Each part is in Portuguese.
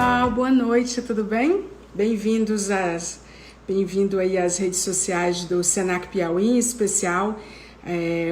pessoal, boa noite, tudo bem? Bem-vindo aí às redes sociais do Senac Piauí, em especial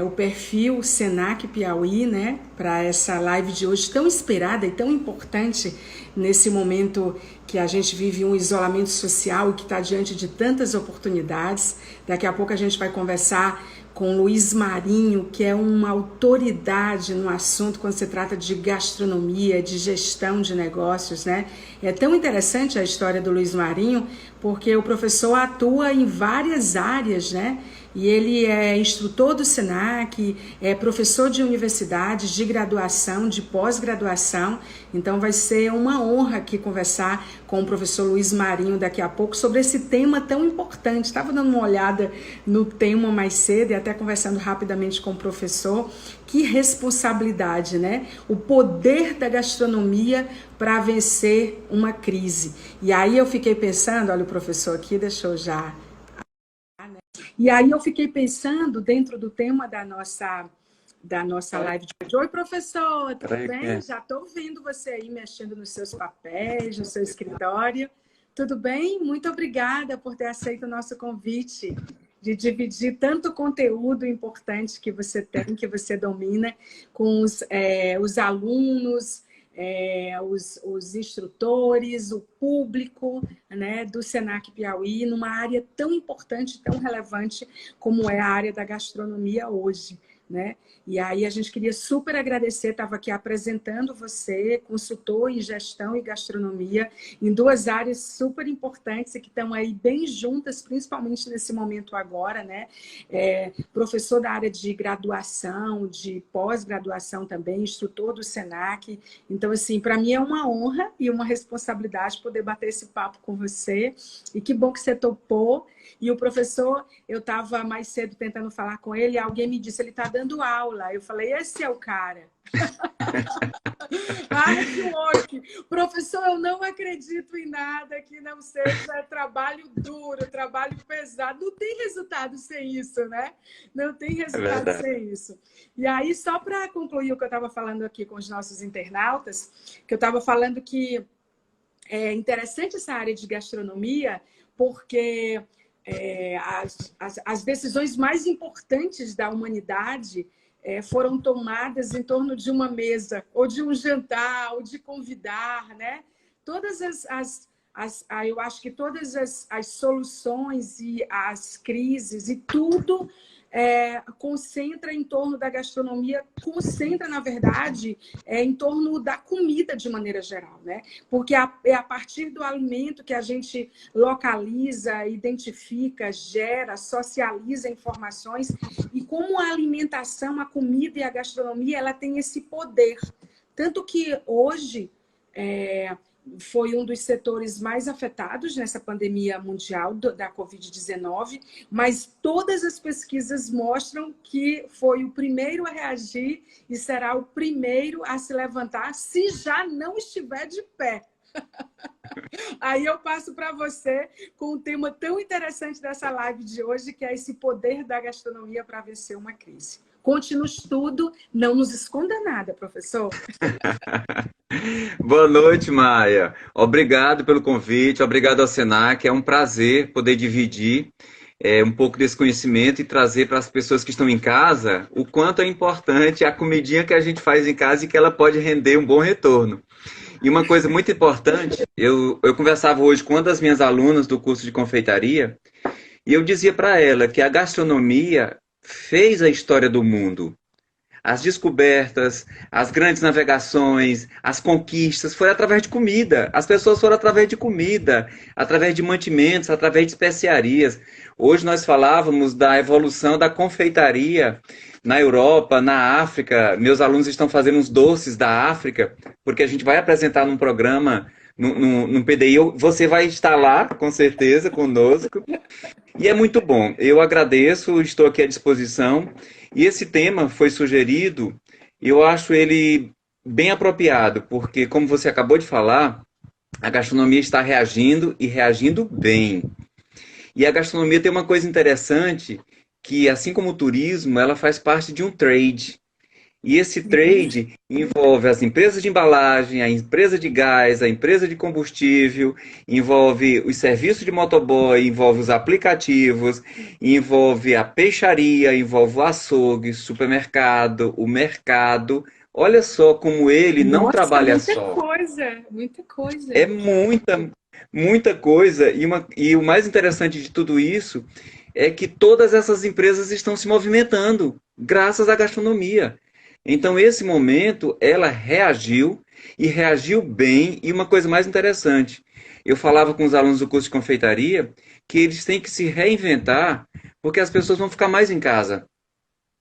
o perfil Senac Piauí, né? Para essa live de hoje tão esperada e tão importante nesse momento que a gente vive um isolamento social e que está diante de tantas oportunidades. Daqui a pouco a gente vai conversar com Luiz Marinho, que é uma autoridade no assunto quando se trata de gastronomia, de gestão de negócios, né? É tão interessante a história do Luiz Marinho, porque o professor atua em várias áreas, né? E ele é instrutor do Senac, é professor de universidades, de graduação, de pós-graduação. Então vai ser uma honra aqui conversar com o professor Luiz Marinho daqui a pouco sobre esse tema tão importante. Estava dando uma olhada no tema mais cedo e até conversando rapidamente com o professor. Que responsabilidade, né? O poder da gastronomia para vencer uma crise. E aí eu fiquei pensando, olha o professor aqui, deixa eu já... E aí eu fiquei pensando dentro do tema da nossa live de hoje. Oi, professor, tudo bem? Já estou vendo você aí mexendo nos seus papéis, no seu escritório. Tudo bem? Muito obrigada por ter aceito o nosso convite de dividir tanto conteúdo importante que você tem, que você domina, com os alunos, os instrutores, o público, né, do Senac Piauí, numa área tão importante, tão relevante como é a área da gastronomia hoje, né? E aí a gente queria super agradecer, estava aqui apresentando você, consultor em gestão e gastronomia, em duas áreas super importantes e que estão aí bem juntas, principalmente nesse momento agora, né? Professor da área de graduação, de pós-graduação também, instrutor do Senac. Então, assim, para mim é uma honra e uma responsabilidade poder bater esse papo com você. E que bom que você topou. E o professor, eu estava mais cedo tentando falar com ele, e alguém me disse, ele está dando aula. Eu falei, esse é o cara. Ai, que louco! Professor, eu não acredito em nada que não seja trabalho duro, trabalho pesado. Não tem resultado sem isso, né? Não tem resultado sem isso. E aí, só para concluir o que eu estava falando aqui com os nossos internautas, que eu estava falando que é interessante essa área de gastronomia, porque as decisões mais importantes da humanidade foram tomadas em torno de uma mesa, ou de um jantar, ou de convidar, né? Todas eu acho que todas as soluções e as crises e tudo concentra em torno da gastronomia, concentra, na verdade, em torno da comida de maneira geral, né? Porque é a partir do alimento que a gente localiza, identifica, gera, socializa informações, e como a alimentação, a comida e a gastronomia, ela tem esse poder. Tanto que hoje foi um dos setores mais afetados nessa pandemia mundial da Covid-19, mas todas as pesquisas mostram que foi o primeiro a reagir e será o primeiro a se levantar se já não estiver de pé. Aí eu passo para você com um tema tão interessante dessa live de hoje, que é esse poder da gastronomia para vencer uma crise. Conte-nos tudo, não nos esconda nada, professor. Boa noite, Maia. Obrigado pelo convite, obrigado ao Senac. É um prazer poder dividir um pouco desse conhecimento e trazer para as pessoas que estão em casa o quanto é importante a comidinha que a gente faz em casa e que ela pode render um bom retorno. E uma coisa muito importante, eu conversava hoje com uma das minhas alunas do curso de confeitaria e eu dizia para ela que a gastronomia fez a história do mundo. As descobertas, as grandes navegações, as conquistas, foi através de comida. As pessoas foram através de comida, através de mantimentos, através de especiarias. Hoje nós falávamos da evolução da confeitaria na Europa, na África. Meus alunos estão fazendo uns doces da África, porque a gente vai apresentar num programa, num PDI. Você vai estar lá, com certeza, conosco. E é muito bom. Eu agradeço, estou aqui à disposição. E esse tema foi sugerido, eu acho ele bem apropriado, porque, como você acabou de falar, a gastronomia está reagindo e reagindo bem. E a gastronomia tem uma coisa interessante, que assim como o turismo, ela faz parte de um trade. E esse Uhum. trade envolve as empresas de embalagem, a empresa de gás, a empresa de combustível, envolve os serviços de motoboy, envolve os aplicativos, envolve a peixaria, envolve o açougue, supermercado, o mercado. Olha só como ele não Nossa, trabalha muita só. coisa, muita É coisa. muita coisa. E o mais interessante de tudo isso é que todas essas empresas estão se movimentando graças à gastronomia. Então, esse momento, ela reagiu e reagiu bem. E uma coisa mais interessante, eu falava com os alunos do curso de confeitaria que eles têm que se reinventar porque as pessoas vão ficar mais em casa.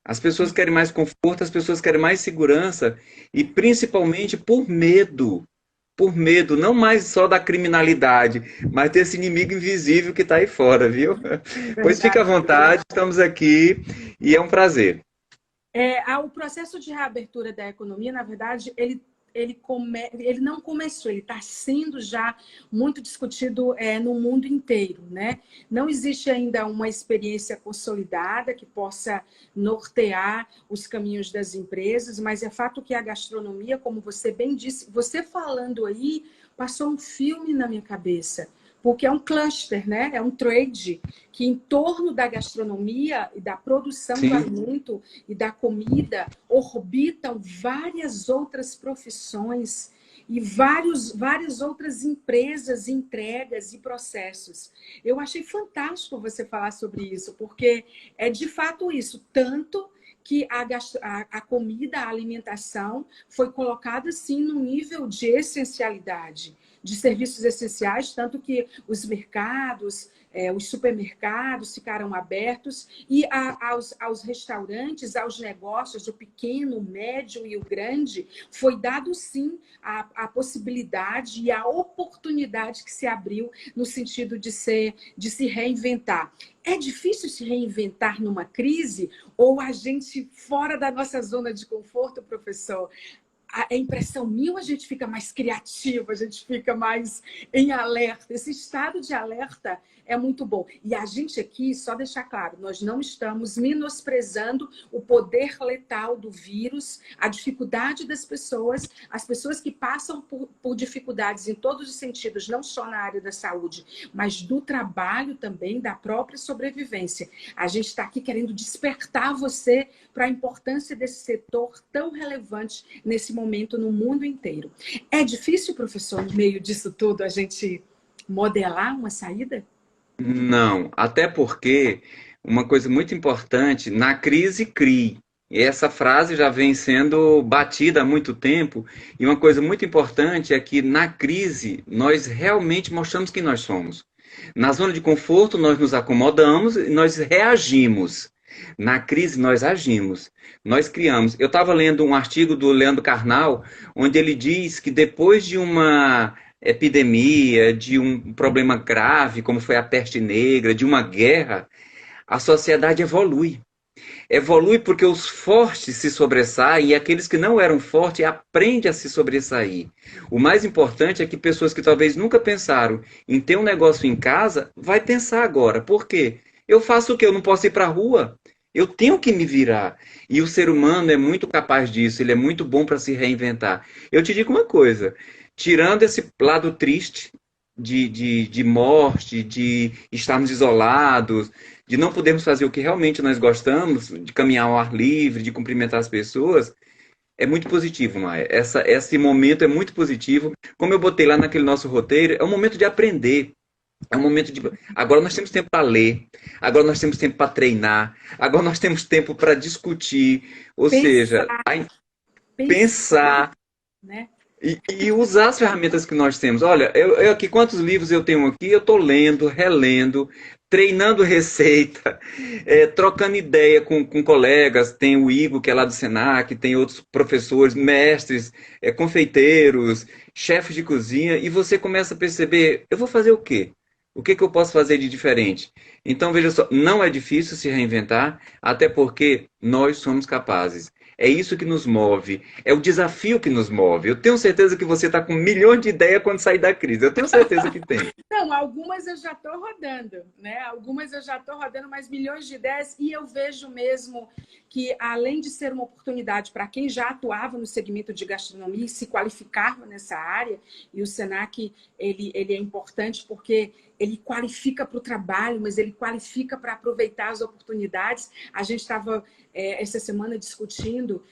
As pessoas querem mais conforto, as pessoas querem mais segurança e principalmente por medo, não mais só da criminalidade, mas desse inimigo invisível que está aí fora, viu? Pois fica à Verdade. vontade, estamos aqui e é um prazer. O processo de reabertura da economia, na verdade, ele não começou, ele está sendo já muito discutido no mundo inteiro, né? Não existe ainda uma experiência consolidada que possa nortear os caminhos das empresas, mas é fato que a gastronomia, como você bem disse, você falando aí, passou um filme na minha cabeça. Porque é um cluster, né? É um trade que em torno da gastronomia e da produção do Sim, alimento e da comida orbitam várias outras profissões e várias outras empresas, entregas e processos. Eu achei fantástico você falar sobre isso, porque é de fato isso, tanto que a comida, a alimentação foi colocada assim no nível de essencialidade, de serviços essenciais, tanto que os mercados, os supermercados ficaram abertos e aos restaurantes, aos negócios, o pequeno, o médio e o grande, foi dado sim a possibilidade e a oportunidade que se abriu no sentido de se reinventar. É difícil se reinventar numa crise ou a gente fora da nossa zona de conforto, professor? A impressão minha, a gente fica mais criativo, a gente fica mais em alerta. Esse estado de alerta é muito bom. E a gente aqui, só deixar claro, nós não estamos menosprezando o poder letal do vírus, a dificuldade das pessoas, as pessoas que passam por dificuldades em todos os sentidos, não só na área da saúde, mas do trabalho também, da própria sobrevivência. A gente está aqui querendo despertar você para a importância desse setor tão relevante nesse momento no mundo inteiro. É difícil, professor, no meio disso tudo, a gente modelar uma saída? não, até porque uma coisa muito importante, na crise crie. E essa frase já vem sendo batida há muito tempo, e uma coisa muito importante é que na crise nós realmente mostramos quem nós somos. Na zona de conforto nós nos acomodamos e nós reagimos. Na crise nós agimos, nós criamos. Eu estava lendo um artigo do Leandro Carnal, onde ele diz que depois de uma epidemia, de um problema grave, como foi a peste negra, de uma guerra, a sociedade evolui. Evolui porque os fortes se sobressaem e aqueles que não eram fortes aprendem a se sobressair. O mais importante é que pessoas que talvez nunca pensaram em ter um negócio em casa, vai pensar agora. Por quê? Eu faço o quê? Eu não posso ir para a rua. Eu tenho que me virar. E o ser humano é muito capaz disso, ele é muito bom para se reinventar. Eu te digo uma coisa: tirando esse lado triste de morte, de estarmos isolados, de não podermos fazer o que realmente nós gostamos, de caminhar ao ar livre, de cumprimentar as pessoas, é muito positivo, Maia. Esse momento é muito positivo. Como eu botei lá naquele nosso roteiro, é um momento de aprender. É um momento de. Agora nós temos tempo para ler, agora nós temos tempo para treinar, agora nós temos tempo para discutir, ou seja, Pensar, pensar, pensar, né? e usar as ferramentas que nós temos. Olha, eu aqui, quantos livros eu tenho aqui? Eu estou lendo, relendo, treinando receita, trocando ideia com colegas. Tem o Igor, que é lá do Senac, tem outros professores, mestres, confeiteiros, chefes de cozinha, e você começa a perceber, eu vou fazer o quê? O que que eu posso fazer de diferente? Então, veja só, não é difícil se reinventar, até porque nós somos capazes. É isso que nos move, é o desafio que nos move. Eu tenho certeza que você está com milhões de ideias quando sair da crise. Eu tenho certeza que tem. Não, algumas eu já estou rodando, né? Algumas eu já estou rodando, mais milhões de ideias, e eu vejo mesmo que, além de ser uma oportunidade para quem já atuava no segmento de gastronomia e se qualificava nessa área, e o Senac ele é importante porque ele qualifica para o trabalho, mas ele qualifica para aproveitar as oportunidades. A gente estava essa semana discutindo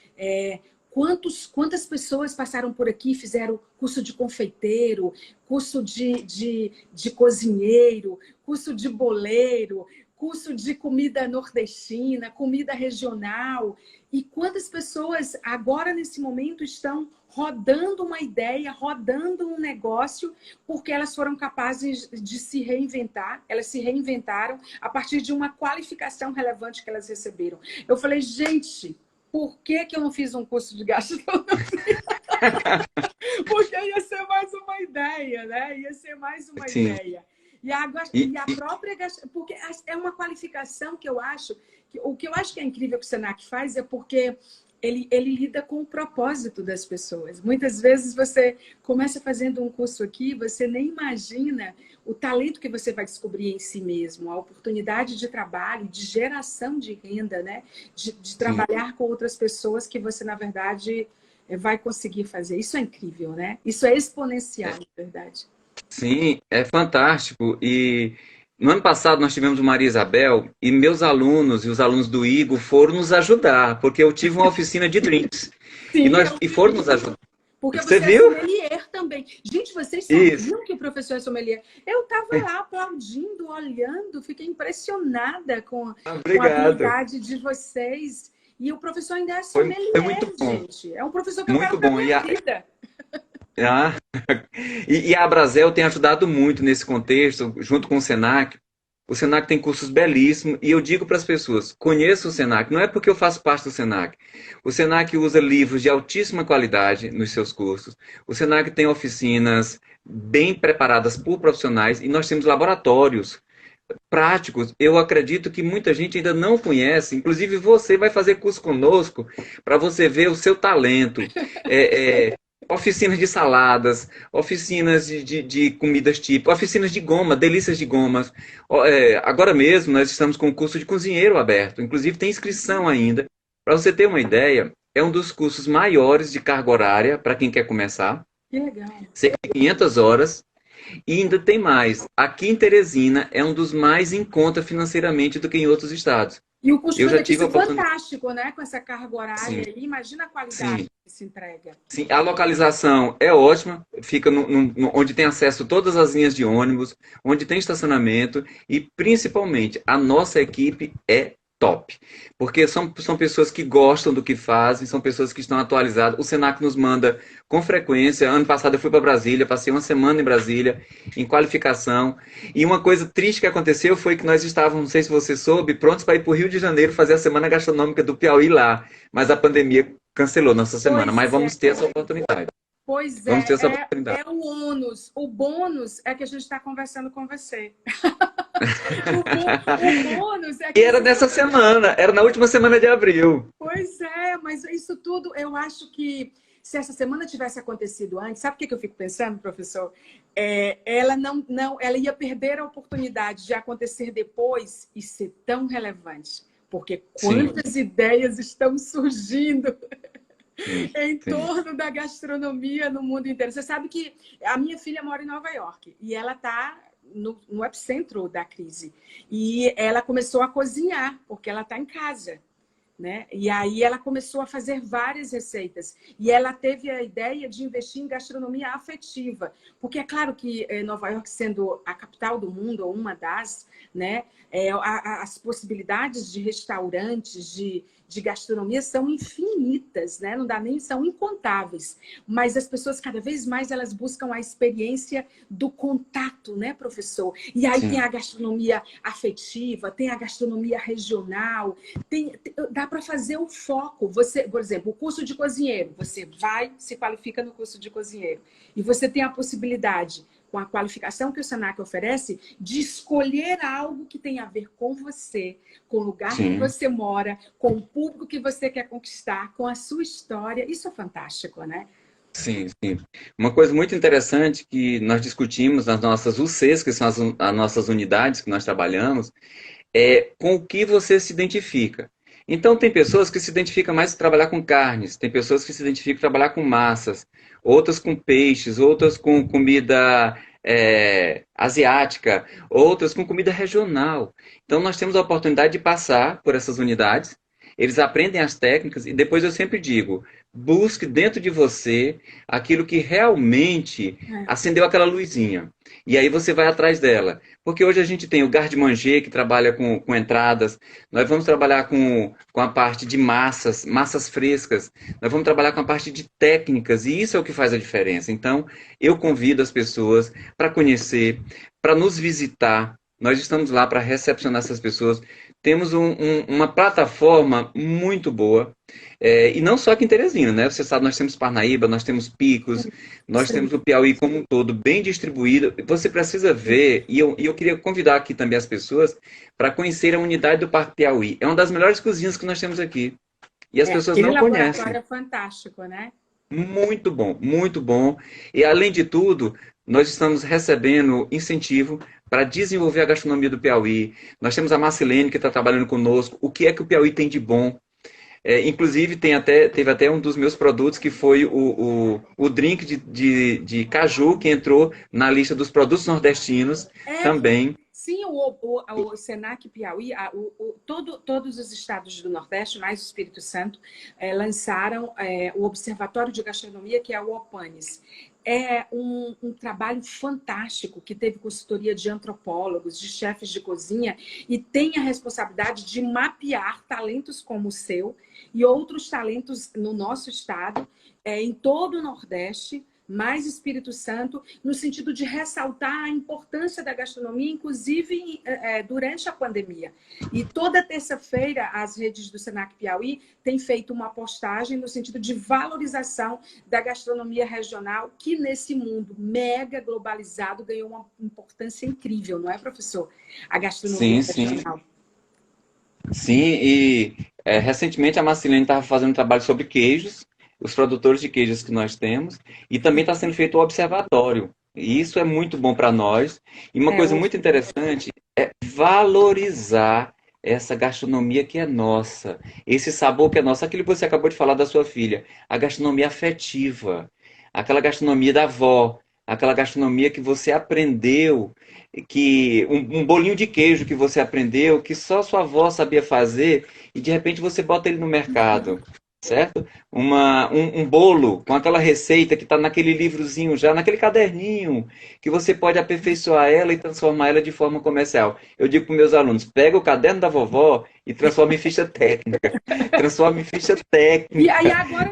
quantas pessoas passaram por aqui e fizeram curso de confeiteiro, curso de cozinheiro, curso de boleiro, curso de comida nordestina, comida regional. E quantas pessoas agora, nesse momento, estão rodando uma ideia, rodando um negócio, porque elas foram capazes de se reinventar, elas se reinventaram a partir de uma qualificação relevante que elas receberam. Eu falei, gente, por que eu não fiz um curso de gastronomia? Porque ia ser mais uma ideia, né? Ia ser mais uma Sim. ideia. E a própria... Porque é uma qualificação que eu acho... O que eu acho que é incrível que o Senac faz é porque ele lida com o propósito das pessoas. Muitas vezes você começa fazendo um curso aqui, você nem imagina o talento que você vai descobrir em si mesmo, a oportunidade de trabalho, de geração de renda, né? De trabalhar com outras pessoas que você, na verdade, vai conseguir fazer. Isso é incrível, né? Isso é exponencial, na verdade. Sim, é fantástico. E no ano passado nós tivemos o Maria Isabel e meus alunos e os alunos do Igor foram nos ajudar, porque eu tive uma oficina de drinks. Sim, E foram nos ajudar. porque Você você é viu? sommelier também. Gente, vocês Isso. sabiam que o professor é sommelier? Eu estava lá aplaudindo, olhando, fiquei impressionada com a Obrigado. habilidade de vocês. E o professor ainda é Foi muito sommelier, bom. gente. É um professor que eu quero Muito para bom. minha vida. Ah, e a Abrazel tem ajudado muito nesse contexto, junto com o Senac. O Senac tem cursos belíssimos e eu digo para as pessoas, conheça o Senac, não é porque eu faço parte do Senac. O Senac usa livros de altíssima qualidade nos seus cursos. O Senac tem oficinas bem preparadas por profissionais e nós temos laboratórios práticos. Eu acredito que muita gente ainda não conhece, inclusive você vai fazer curso conosco para você ver o seu talento. Oficinas de saladas, oficinas de comidas típicas, oficinas de goma, delícias de gomas. Agora mesmo nós estamos com o curso de cozinheiro aberto, inclusive tem inscrição ainda. Para você ter uma ideia, é um dos cursos maiores de carga horária para quem quer começar, Que legal. cerca de 500 horas. E ainda tem mais, aqui em Teresina é um dos mais em conta financeiramente do que em outros estados. E o Eu já tive a custo-benefício oportunidade. fantástico, né? Com essa carga horária Sim, aí. Imagina a qualidade sim. que se entrega. Sim, a localização é ótima, fica onde tem acesso a todas as linhas de ônibus, onde tem estacionamento e principalmente a nossa equipe é top, porque são pessoas que gostam do que fazem, são pessoas que estão atualizadas. O Senac nos manda com frequência. Ano passado eu fui para Brasília, passei uma semana em Brasília em qualificação e uma coisa triste que aconteceu foi que nós estávamos, não sei se você soube, prontos para ir para o Rio de Janeiro fazer a Semana Gastronômica do Piauí lá, mas a pandemia cancelou nossa semana, mas Pois é. vamos ter essa oportunidade. Pois Vamos ter essa é oportunidade. o ônus. O bônus é que a gente está conversando com você. O bônus é E que era nessa semana, era na última semana de abril. Pois é, mas isso tudo, eu acho que se essa semana tivesse acontecido antes, sabe o que eu fico pensando, professor? Ela ela ia perder a oportunidade de acontecer depois e ser tão relevante. Porque Sim, quantas ideias estão surgindo sim, em sim. torno da gastronomia no mundo inteiro. Você sabe que a minha filha mora em Nova York e ela está no epicentro da crise. E ela começou a cozinhar, porque ela está em casa. Né? E aí ela começou a fazer várias receitas. E ela teve a ideia de investir em gastronomia afetiva. Porque é claro que Nova York, sendo a capital do mundo, ou uma das, né, as possibilidades de restaurantes, de gastronomia são infinitas, né? Não dá nem, são incontáveis. Mas as pessoas, cada vez mais, elas buscam a experiência do contato, né, professor? E aí tem Sim. a gastronomia afetiva, tem a gastronomia regional, dá para fazer o foco. Você, por exemplo, o curso de cozinheiro, você vai, se qualifica no curso de cozinheiro. E você tem a possibilidade, com a qualificação que o Senac oferece, de escolher algo que tem a ver com você, com o lugar que você mora, com o público que você quer conquistar, com a sua história. Isso é fantástico, né? Sim, sim. Uma coisa muito interessante que nós discutimos nas nossas UCs, que são as nossas unidades que nós trabalhamos, é com o que você se identifica. Então, tem pessoas que se identificam mais em trabalhar com carnes, tem pessoas que se identificam em trabalhar com massas, outras com peixes, outras com comida asiática, outras com comida regional. Então, nós temos a oportunidade de passar por essas unidades, eles aprendem as técnicas e depois eu sempre digo, busque dentro de você aquilo que realmente acendeu aquela luzinha. E aí você vai atrás dela. Porque hoje a gente tem o garde-manger, que trabalha com entradas, nós vamos trabalhar com a parte de massas, massas frescas, nós vamos trabalhar com a parte de técnicas, e isso é o que faz a diferença. Então, eu convido as pessoas para conhecer, para nos visitar. Nós estamos lá para recepcionar essas pessoas. Temos uma plataforma muito boa. E não só aqui em Teresina, né? Você sabe, nós temos Parnaíba, nós temos Picos, nós temos o Piauí como um todo, bem distribuído. Você precisa ver, e eu queria convidar aqui também as pessoas para conhecer a unidade do Parque Piauí. É uma das melhores cozinhas que nós temos aqui. E as pessoas não conhecem. Aquele laboratório é fantástico, né? Muito bom, muito bom. E além de tudo, nós estamos recebendo incentivo para desenvolver a gastronomia do Piauí. Nós temos a Marcilene que está trabalhando conosco. O que é que o Piauí tem de bom? Inclusive, teve até um dos meus produtos que foi o drink de caju, que entrou na lista dos produtos nordestinos também. Sim, o Senac Piauí, todos os estados do Nordeste, mais o Espírito Santo, lançaram o Observatório de Gastronomia, que é o OPANES. É um trabalho fantástico que teve consultoria de antropólogos, de chefes de cozinha, e tem a responsabilidade de mapear talentos como o seu e outros talentos no nosso estado, em todo o Nordeste, mais Espírito Santo, no sentido de ressaltar a importância da gastronomia, inclusive durante a pandemia. E toda terça-feira, as redes do Senac Piauí têm feito uma postagem no sentido de valorização da gastronomia regional, que nesse mundo mega globalizado ganhou uma importância incrível, não é, professor? A gastronomia regional. Sim, e recentemente a Marcilene estava fazendo um trabalho sobre queijos, os produtores de queijos que nós temos, e também está sendo feito o observatório. E isso é muito bom para nós. E uma coisa muito interessante é valorizar essa gastronomia que é nossa, esse sabor que é nosso. Aquilo que você acabou de falar da sua filha, a gastronomia afetiva, aquela gastronomia da avó, aquela gastronomia que você aprendeu, que um bolinho de queijo que você aprendeu, que só sua avó sabia fazer, e de repente você bota ele no mercado. Certo? Um bolo com aquela receita que está naquele livrozinho já, naquele caderninho, que você pode aperfeiçoar ela e transformar ela de forma comercial. Eu digo para meus alunos, pega o caderno da vovó e transforma em ficha técnica. Transforma em ficha técnica. E aí agora,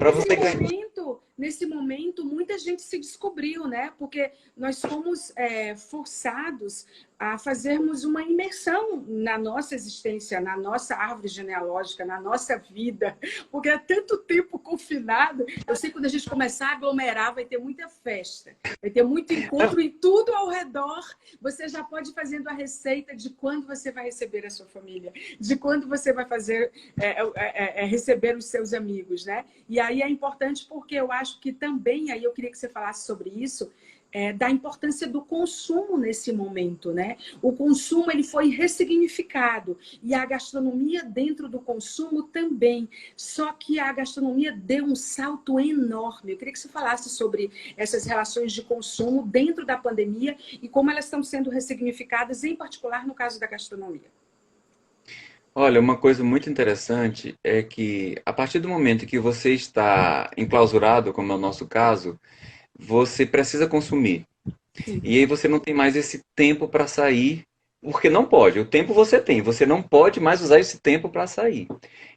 nesse momento, muita gente se descobriu, né? Porque nós fomos forçados a fazermos uma imersão na nossa existência, na nossa árvore genealógica, na nossa vida. Porque há tanto tempo confinado, eu sei que quando a gente começar a aglomerar, vai ter muita festa, vai ter muito encontro e tudo ao redor. Você já pode ir fazendo a receita de quando você vai receber a sua família, de quando você vai fazer receber os seus amigos, né? E aí é importante porque eu acho que também, aí eu queria que você falasse sobre isso, da importância do consumo nesse momento, né? O consumo ele foi ressignificado e a gastronomia dentro do consumo também. Só que a gastronomia deu um salto enorme. Eu queria que você falasse sobre essas relações de consumo dentro da pandemia e como elas estão sendo ressignificadas, em particular no caso da gastronomia. Olha, uma coisa muito interessante é que a partir do momento que você está enclausurado, como é o nosso caso, você precisa consumir. E aí você não tem mais esse tempo para sair, porque não pode. O tempo você tem, você não pode mais usar esse tempo para sair.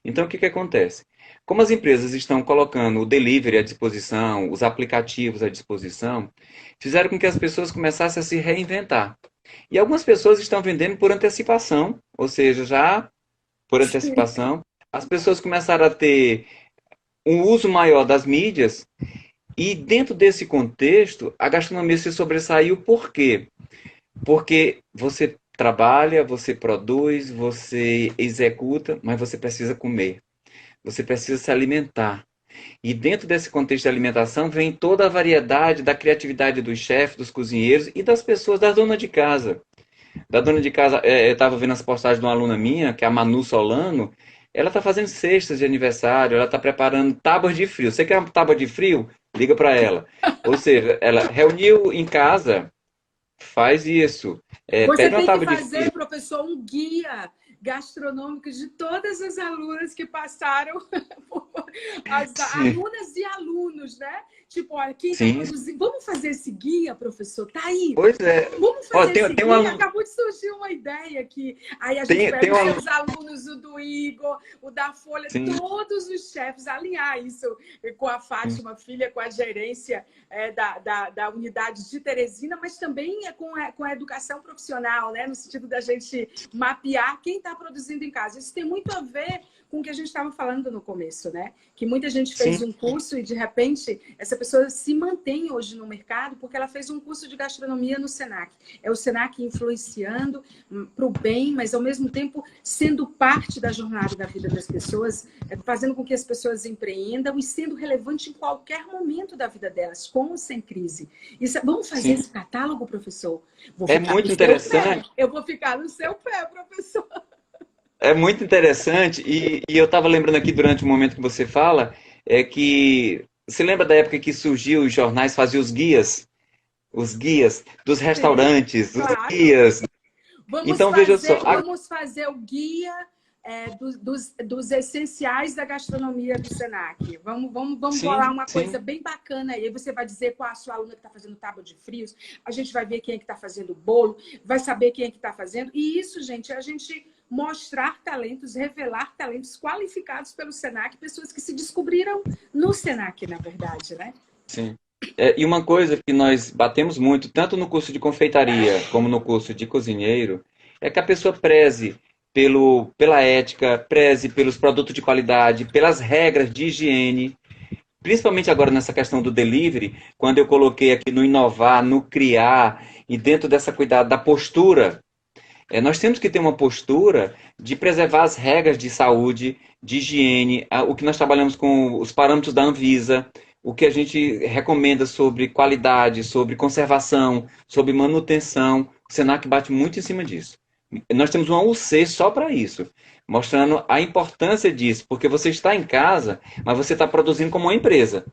Então o que que acontece? Como as empresas estão colocando o delivery à disposição, os aplicativos à disposição, fizeram com que as pessoas começassem a se reinventar. E algumas pessoas estão vendendo por antecipação, ou seja, já por antecipação, as pessoas começaram a ter um uso maior das mídias E dentro desse contexto, a gastronomia se sobressaiu por quê? Porque você trabalha, você produz, você executa, mas você precisa comer. Você precisa se alimentar. E dentro desse contexto de alimentação vem toda a variedade da criatividade dos chefes, dos cozinheiros e das pessoas, da dona de casa. Da dona de casa, eu estava vendo as postagens de uma aluna minha, que é a Manu Solano, ela está fazendo cestas de aniversário, ela está preparando tábuas de frio. Você quer uma tábua de frio? Liga para ela. Ou seja, ela reuniu em casa, faz isso. Você Pede uma tem que tábua de frio. fazer, professor, um guia gastronômico de todas as alunas que passaram, as Sim, alunas e alunos, né? Tipo, olha, quem está sim. produzindo. Vamos fazer esse guia, professor? Tá aí. Pois é. Vamos Ó, fazer esse tem uma, guia? Acabou de surgir uma ideia aqui. Aí a gente tem pega os uma, seus alunos, o do Igor, o da Folha, sim, todos os chefes, alinhar isso com a sim, Fátima, filha, com a gerência da unidade de Teresina, mas também com a educação profissional, né? No sentido da gente mapear quem está produzindo em casa. Isso tem muito a ver com o que a gente estava falando no começo, né? Que muita gente fez sim, um curso e, de repente, essa pessoa se mantém hoje no mercado porque ela fez um curso de gastronomia no Senac. É o Senac influenciando para o bem, mas, ao mesmo tempo, sendo parte da jornada da vida das pessoas, fazendo com que as pessoas empreendam e sendo relevante em qualquer momento da vida delas, com ou sem crise. Isso, vamos fazer sim. esse catálogo, professor? Vou É ficar no muito seu pé. interessante. Eu vou ficar no seu pé, professor. É muito interessante, e eu estava lembrando aqui durante o momento que você fala, é que você lembra da época que surgiu os jornais, faziam os guias dos Sim, restaurantes, os claro. guias. Então veja só, Vamos fazer o guia dos essenciais da gastronomia do Senac. Vamos bolar sim, uma sim, coisa bem bacana aí. Você vai dizer qual a sua aluna que está fazendo tábua de frios, a gente vai ver quem é que está fazendo bolo, vai saber quem é que está fazendo. E isso, gente, é a gente mostrar talentos, revelar talentos qualificados pelo Senac, pessoas que se descobriram no Senac, na verdade, né? sim. E uma coisa que nós batemos muito, tanto no curso de confeitaria como no curso de cozinheiro, é que a pessoa preze pela ética, preze pelos produtos de qualidade, pelas regras de higiene. Principalmente agora nessa questão do delivery, quando eu coloquei aqui no inovar, no criar, e dentro dessa cuidado da postura, nós temos que ter uma postura de preservar as regras de saúde, de higiene, o que nós trabalhamos com os parâmetros da Anvisa, o que a gente recomenda sobre qualidade, sobre conservação, sobre manutenção. O Senac bate muito em cima disso. Nós temos uma UC só para isso, mostrando a importância disso, porque você está em casa, mas você está produzindo como uma empresa.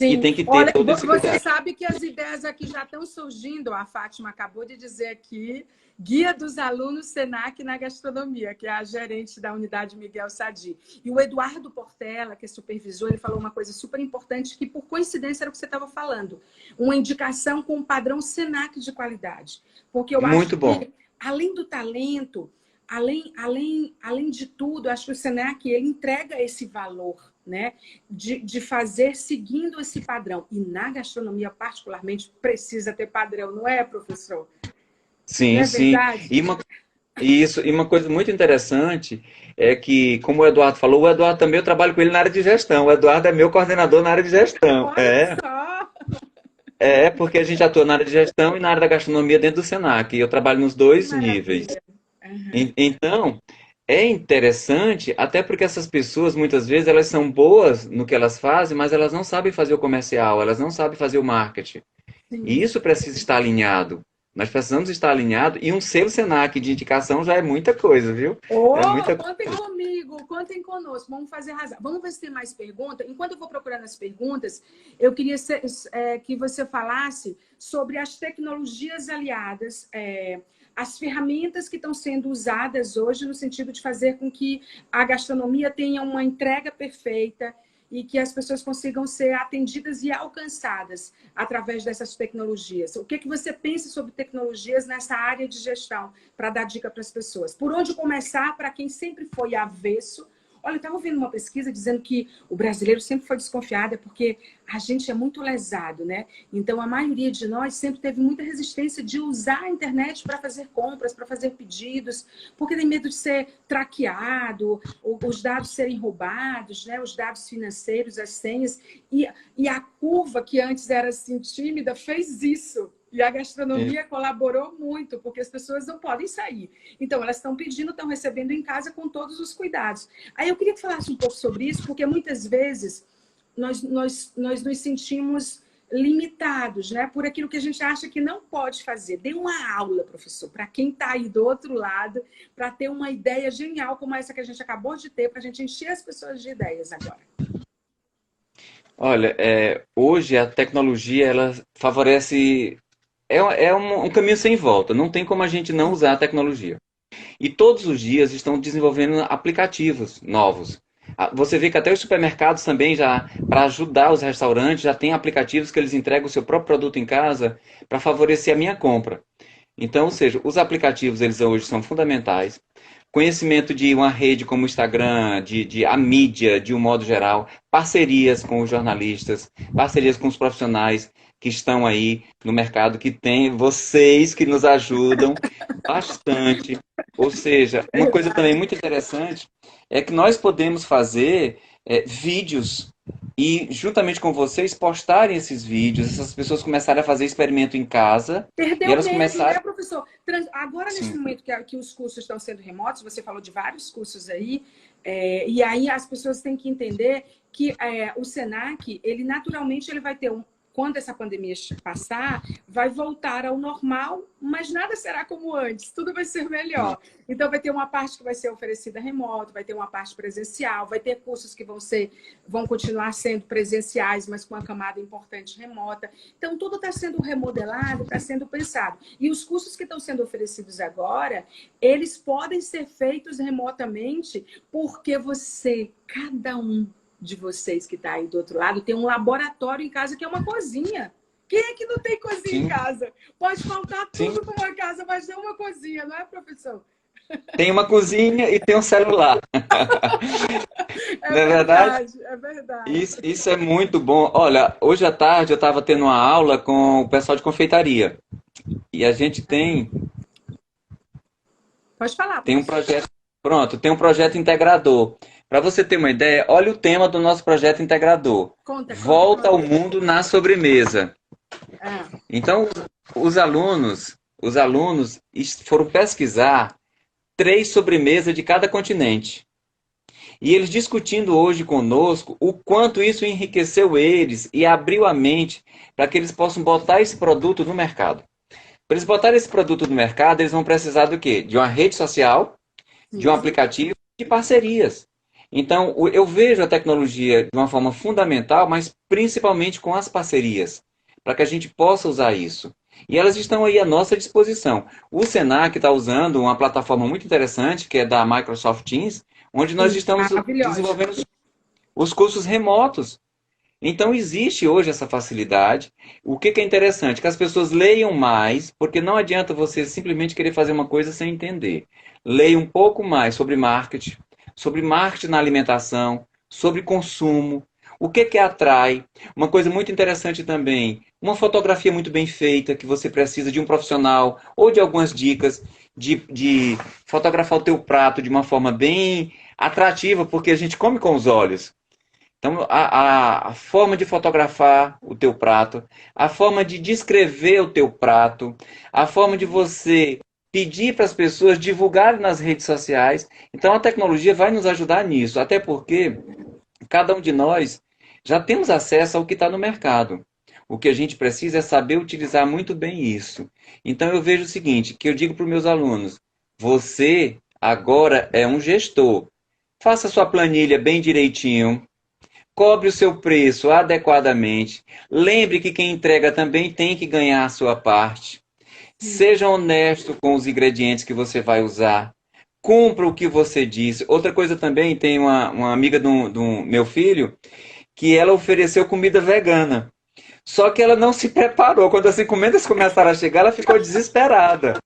E Sim, tem que ter olha, todo esse você cuidado. sabe que as ideias aqui já estão surgindo. A Fátima acabou de dizer aqui, guia dos alunos Senac na gastronomia, que é a gerente da unidade Miguel Sadi. E o Eduardo Portela, que é supervisor, ele falou uma coisa super importante que, por coincidência, era o que você estava falando. Uma indicação com um padrão Senac de qualidade. Porque eu acho Muito bom. que, além do talento, além de tudo, acho que o Senac ele entrega esse valor, né? De fazer seguindo esse padrão. E na gastronomia, particularmente, precisa ter padrão, não é, professor? Não Sim, é sim. verdade? E uma coisa muito interessante é que, como o Eduardo falou, o Eduardo também eu trabalho com ele na área de gestão. O Eduardo é meu coordenador na área de gestão. Olha só! Porque a gente atua na área de gestão e na área da gastronomia dentro do Senac. E eu trabalho nos Que dois níveis. maravilha! Uhum. Então, é interessante, até porque essas pessoas, muitas vezes, elas são boas no que elas fazem, mas elas não sabem fazer o comercial, elas não sabem fazer o marketing. E Sim. isso precisa estar alinhado. Nós precisamos estar alinhado e um selo Senac de indicação já é muita coisa, viu? É Oh, muita contem coisa. comigo, contem conosco. Vamos fazer razão. Vamos ver se tem mais perguntas. Enquanto eu vou procurando as perguntas, eu queria que você falasse sobre as tecnologias aliadas, as ferramentas que estão sendo usadas hoje no sentido de fazer com que a gastronomia tenha uma entrega perfeita e que as pessoas consigam ser atendidas e alcançadas através dessas tecnologias. O que você pensa sobre tecnologias nessa área de gestão, para dar dica para as pessoas? Por onde começar para quem sempre foi avesso Olha, eu estava ouvindo uma pesquisa dizendo que o brasileiro sempre foi desconfiado, é porque a gente é muito lesado, né? Então, a maioria de nós sempre teve muita resistência de usar a internet para fazer compras, para fazer pedidos, porque tem medo de ser traqueado, ou os dados serem roubados, né? Os dados financeiros, as senhas. E a curva, que antes era assim tímida, fez isso. E a gastronomia colaborou muito, porque as pessoas não podem sair. Então, elas estão pedindo, estão recebendo em casa com todos os cuidados. Aí eu queria que falasse um pouco sobre isso, porque muitas vezes nós nos sentimos limitados, né, por aquilo que a gente acha que não pode fazer. Dê uma aula, professor, para quem está aí do outro lado, para ter uma ideia genial como essa que a gente acabou de ter, para a gente encher as pessoas de ideias agora. Olha, hoje a tecnologia ela favorece. É um caminho sem volta, não tem como a gente não usar a tecnologia. E todos os dias estão desenvolvendo aplicativos novos. Você vê que até os supermercados também já, para ajudar os restaurantes, já tem aplicativos que eles entregam o seu próprio produto em casa para favorecer a minha compra. Então, ou seja, os aplicativos eles hoje são fundamentais. Conhecimento de uma rede como o Instagram, de a mídia de um modo geral, parcerias com os jornalistas, parcerias com os profissionais que estão aí no mercado, que tem vocês que nos ajudam bastante. Ou seja, uma coisa também muito interessante é que nós podemos fazer vídeos e, juntamente com vocês, postarem esses vídeos, essas pessoas começarem a fazer experimento em casa e Perdeu o elas medo, né, começarem. professor? Agora, nesse Sim. momento que os cursos estão sendo remotos, você falou de vários cursos aí, e aí as pessoas têm que entender que o Senac, ele naturalmente ele vai ter quando essa pandemia passar, vai voltar ao normal, mas nada será como antes, tudo vai ser melhor. Então, vai ter uma parte que vai ser oferecida remoto, vai ter uma parte presencial, vai ter cursos que vão continuar sendo presenciais, mas com uma camada importante remota. Então, tudo está sendo remodelado, está sendo pensado. E os cursos que estão sendo oferecidos agora, eles podem ser feitos remotamente, porque cada um de vocês que está aí do outro lado, tem um laboratório em casa que é uma cozinha. Quem é que não tem cozinha Sim. em casa? Pode faltar Sim. tudo numa casa, mas tem uma cozinha, não é, professor? Tem uma cozinha e tem um celular. É Não é verdade? verdade, é verdade. Isso é muito bom. Olha, hoje à tarde eu estava tendo uma aula com o pessoal de confeitaria. E a gente Pode falar, tem um professor. projeto. Pronto, tem um projeto integrador. Para você ter uma ideia, olha o tema do nosso projeto integrador. Conta. Volta ao mundo na sobremesa. É. Então, os alunos foram pesquisar 3 sobremesas de cada continente. E eles discutindo hoje conosco o quanto isso enriqueceu eles e abriu a mente para que eles possam botar esse produto no mercado. Para eles botarem esse produto no mercado, eles vão precisar do quê? De uma rede social, de um aplicativo, de parcerias. Então, eu vejo a tecnologia de uma forma fundamental, mas principalmente com as parcerias, para que a gente possa usar isso. E elas estão aí à nossa disposição. O Senac está usando uma plataforma muito interessante, que é da Microsoft Teams, onde nós estamos desenvolvendo os cursos remotos. Então, existe hoje essa facilidade. O que é interessante? Que as pessoas leiam mais, porque não adianta você simplesmente querer fazer uma coisa sem entender. Leia um pouco mais sobre marketing na alimentação, sobre consumo, o que atrai. Uma coisa muito interessante também, uma fotografia muito bem feita, que você precisa de um profissional, ou de algumas dicas de fotografar o teu prato de uma forma bem atrativa, porque a gente come com os olhos. Então, a forma de fotografar o teu prato, a forma de descrever o teu prato, a forma de você pedir para as pessoas divulgarem nas redes sociais. Então, a tecnologia vai nos ajudar nisso, até porque cada um de nós já temos acesso ao que está no mercado. O que a gente precisa é saber utilizar muito bem isso. Então, eu vejo o seguinte, que eu digo para os meus alunos, você agora é um gestor. Faça sua planilha bem direitinho, cobre o seu preço adequadamente. Lembre que quem entrega também tem que ganhar a sua parte. Seja honesto com os ingredientes que você vai usar. Cumpra o que você disse. Outra coisa também, tem uma amiga do meu filho, que ela ofereceu comida vegana. Só que ela não se preparou. Quando as encomendas começaram a chegar, ela ficou desesperada.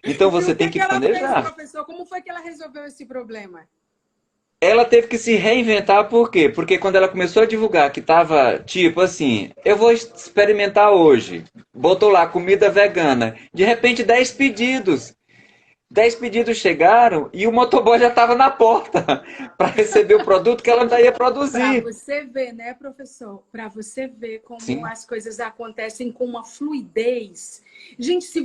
Então você tem que planejar. Professor, como foi que ela resolveu esse problema? ela teve que se reinventar, por quê? Porque quando ela começou a divulgar que tava, tipo assim, eu vou experimentar hoje, botou lá comida vegana, de repente 10 pedidos. 10 pedidos chegaram e o motoboy já estava na porta para receber o produto que ela ainda ia Para produzir. você ver, né, professor? Para você ver como Sim, as coisas acontecem com uma fluidez. Gente, sim,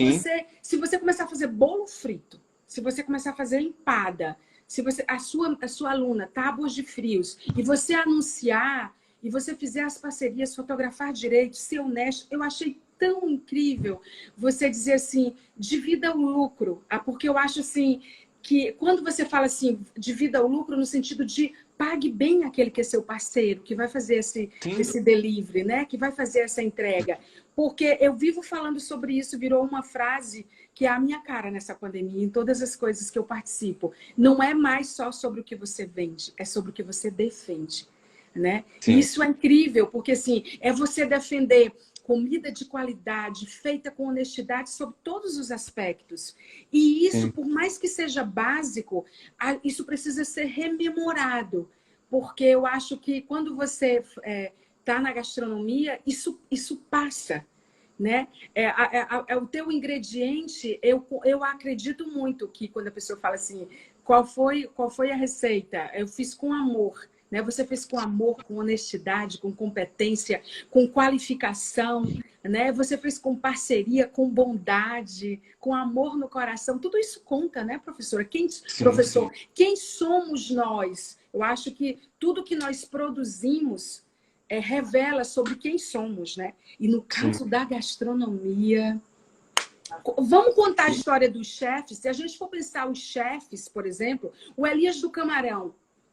se você começar a fazer bolo frito, se você começar a fazer empada, se você a sua aluna, tábuas de frios, e você anunciar e você fizer as parcerias, fotografar direito, ser honesto, eu achei tão incrível você dizer assim, divida o lucro, porque eu acho assim que quando você fala assim, divida o lucro no sentido de pague bem aquele que é seu parceiro, que vai fazer sim. esse delivery, né? Que vai fazer essa entrega. Porque eu vivo falando sobre isso, virou uma frase que é a minha cara nessa pandemia, em todas as coisas que eu participo. Não é mais só sobre o que você vende, é sobre o que você defende, né? E Sim, isso é incrível, porque assim, é você defender comida de qualidade, feita com honestidade sobre todos os aspectos. E isso, sim, por mais que seja básico, isso precisa ser rememorado. Porque eu acho que quando você está na gastronomia, isso passa. Né? É o teu ingrediente, eu acredito muito que quando a pessoa fala assim, qual foi a receita? Eu fiz com amor. Né? Você fez com amor, com honestidade, com competência, com qualificação, né? Você fez com parceria, com bondade, com amor no coração. Tudo isso conta, né, professora? sim, Professor, sim. quem somos nós? Eu acho que tudo que nós produzimos revela sobre quem somos, né? E no Sim. caso da gastronomia, vamos contar a história dos chefes. Se a gente for pensar os chefes, por exemplo, o Elias do Camarão,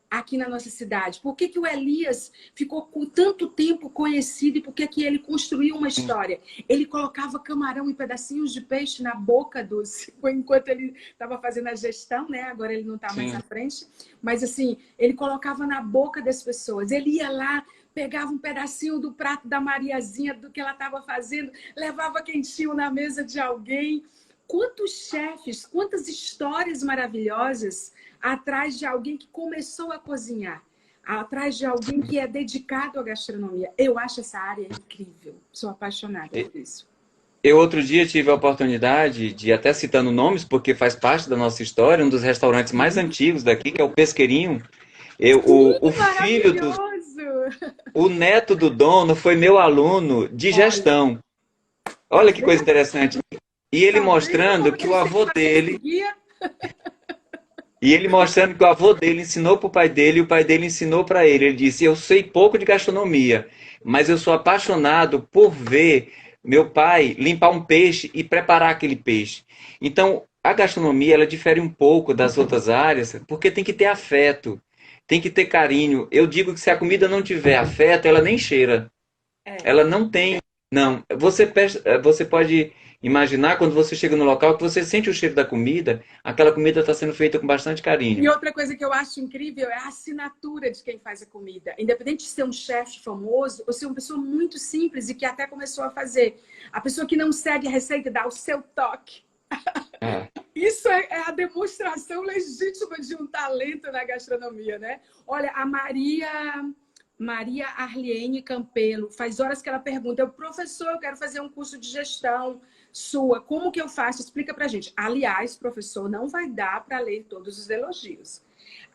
aqui na nossa cidade. Por que, que o Elias ficou com tanto tempo conhecido e por que, que ele construiu uma história? Ele colocava camarão e pedacinhos de peixe na boca dos... Enquanto ele estava fazendo a gestão, né? Agora ele não está mais à Sim. frente. Mas, assim, ele colocava na boca das pessoas. Ele ia lá, pegava um pedacinho do prato da Mariazinha, do que ela estava fazendo, levava quentinho na mesa de alguém. Quantos chefes, quantas histórias maravilhosas atrás de alguém que começou a cozinhar, atrás de alguém que é dedicado à gastronomia. Eu acho essa área incrível. Sou apaixonada por isso. Eu outro dia tive a oportunidade de, até citando nomes, porque faz parte da nossa história, um dos restaurantes mais Sim, antigos daqui, que é o Pesqueirinho. O filho do, maravilhoso! o neto do dono foi meu aluno de Olha, gestão. tá Olha que coisa vendo? interessante. E ele Tá vendo mostrando como que que a o gente tem que avô fazer esse dele, guia? e ele mostrando que o avô dele ensinou para o pai dele, e o pai dele ensinou para ele. Ele disse: "Eu sei pouco de gastronomia, mas eu sou apaixonado por ver meu pai limpar um peixe e preparar aquele peixe." Então, a gastronomia ela difere um pouco das outras áreas, porque tem que ter afeto, tem que ter carinho. Eu digo que se a comida não tiver afeto, ela nem cheira. É, Ela não tem. Não. Você pode imaginar quando você chega no local que você sente o cheiro da comida, aquela comida está sendo feita com bastante e carinho. outra coisa que eu acho incrível é a assinatura de quem faz a comida. Independente de ser um chefe famoso ou ser uma pessoa muito simples e que até começou a fazer. A pessoa que não segue a receita dá o seu toque. É, Isso é a demonstração legítima de um talento na gastronomia, né? Olha, a Maria Arliene Campelo, faz horas que ela pergunta, professor, eu quero fazer um curso de gestão sua, como que eu faço? Explica pra gente. Aliás, professor, não vai dar para ler todos os elogios.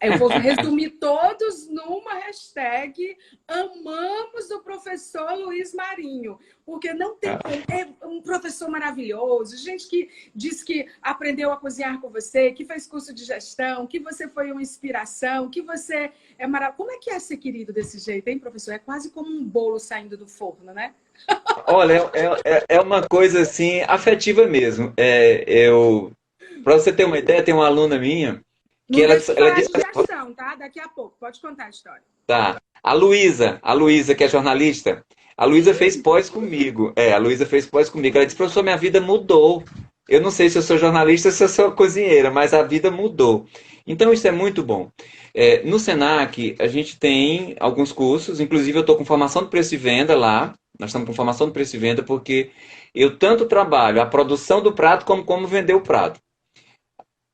Eu vou resumir todos numa hashtag amamos o professor Luiz Marinho, porque não tem como. É um professor maravilhoso, gente que diz que aprendeu a cozinhar com você, que fez curso de gestão, que você foi uma inspiração, que você é maravilhoso. Como é que é ser querido desse jeito, hein, professor? É quase como um bolo saindo do forno, né? olha, é uma coisa assim afetiva mesmo. Para você ter uma ideia, tem uma aluna minha que Não deixe de ela falar disse de assim, gestão, tá? Daqui a pouco. Pode contar a história. tá, a Luísa que é jornalista, a Luísa fez Sim. pós comigo. A Luísa fez pós comigo. Ela disse: "Professor, minha vida mudou. Eu não sei se eu sou jornalista ou se eu sou cozinheira, mas a vida mudou." Então isso é muito bom. No Senac, a gente tem alguns cursos, inclusive eu estou com formação de preço e venda lá. Nós estamos com formação de preço e venda porque eu tanto trabalho a produção do prato como vender o prato.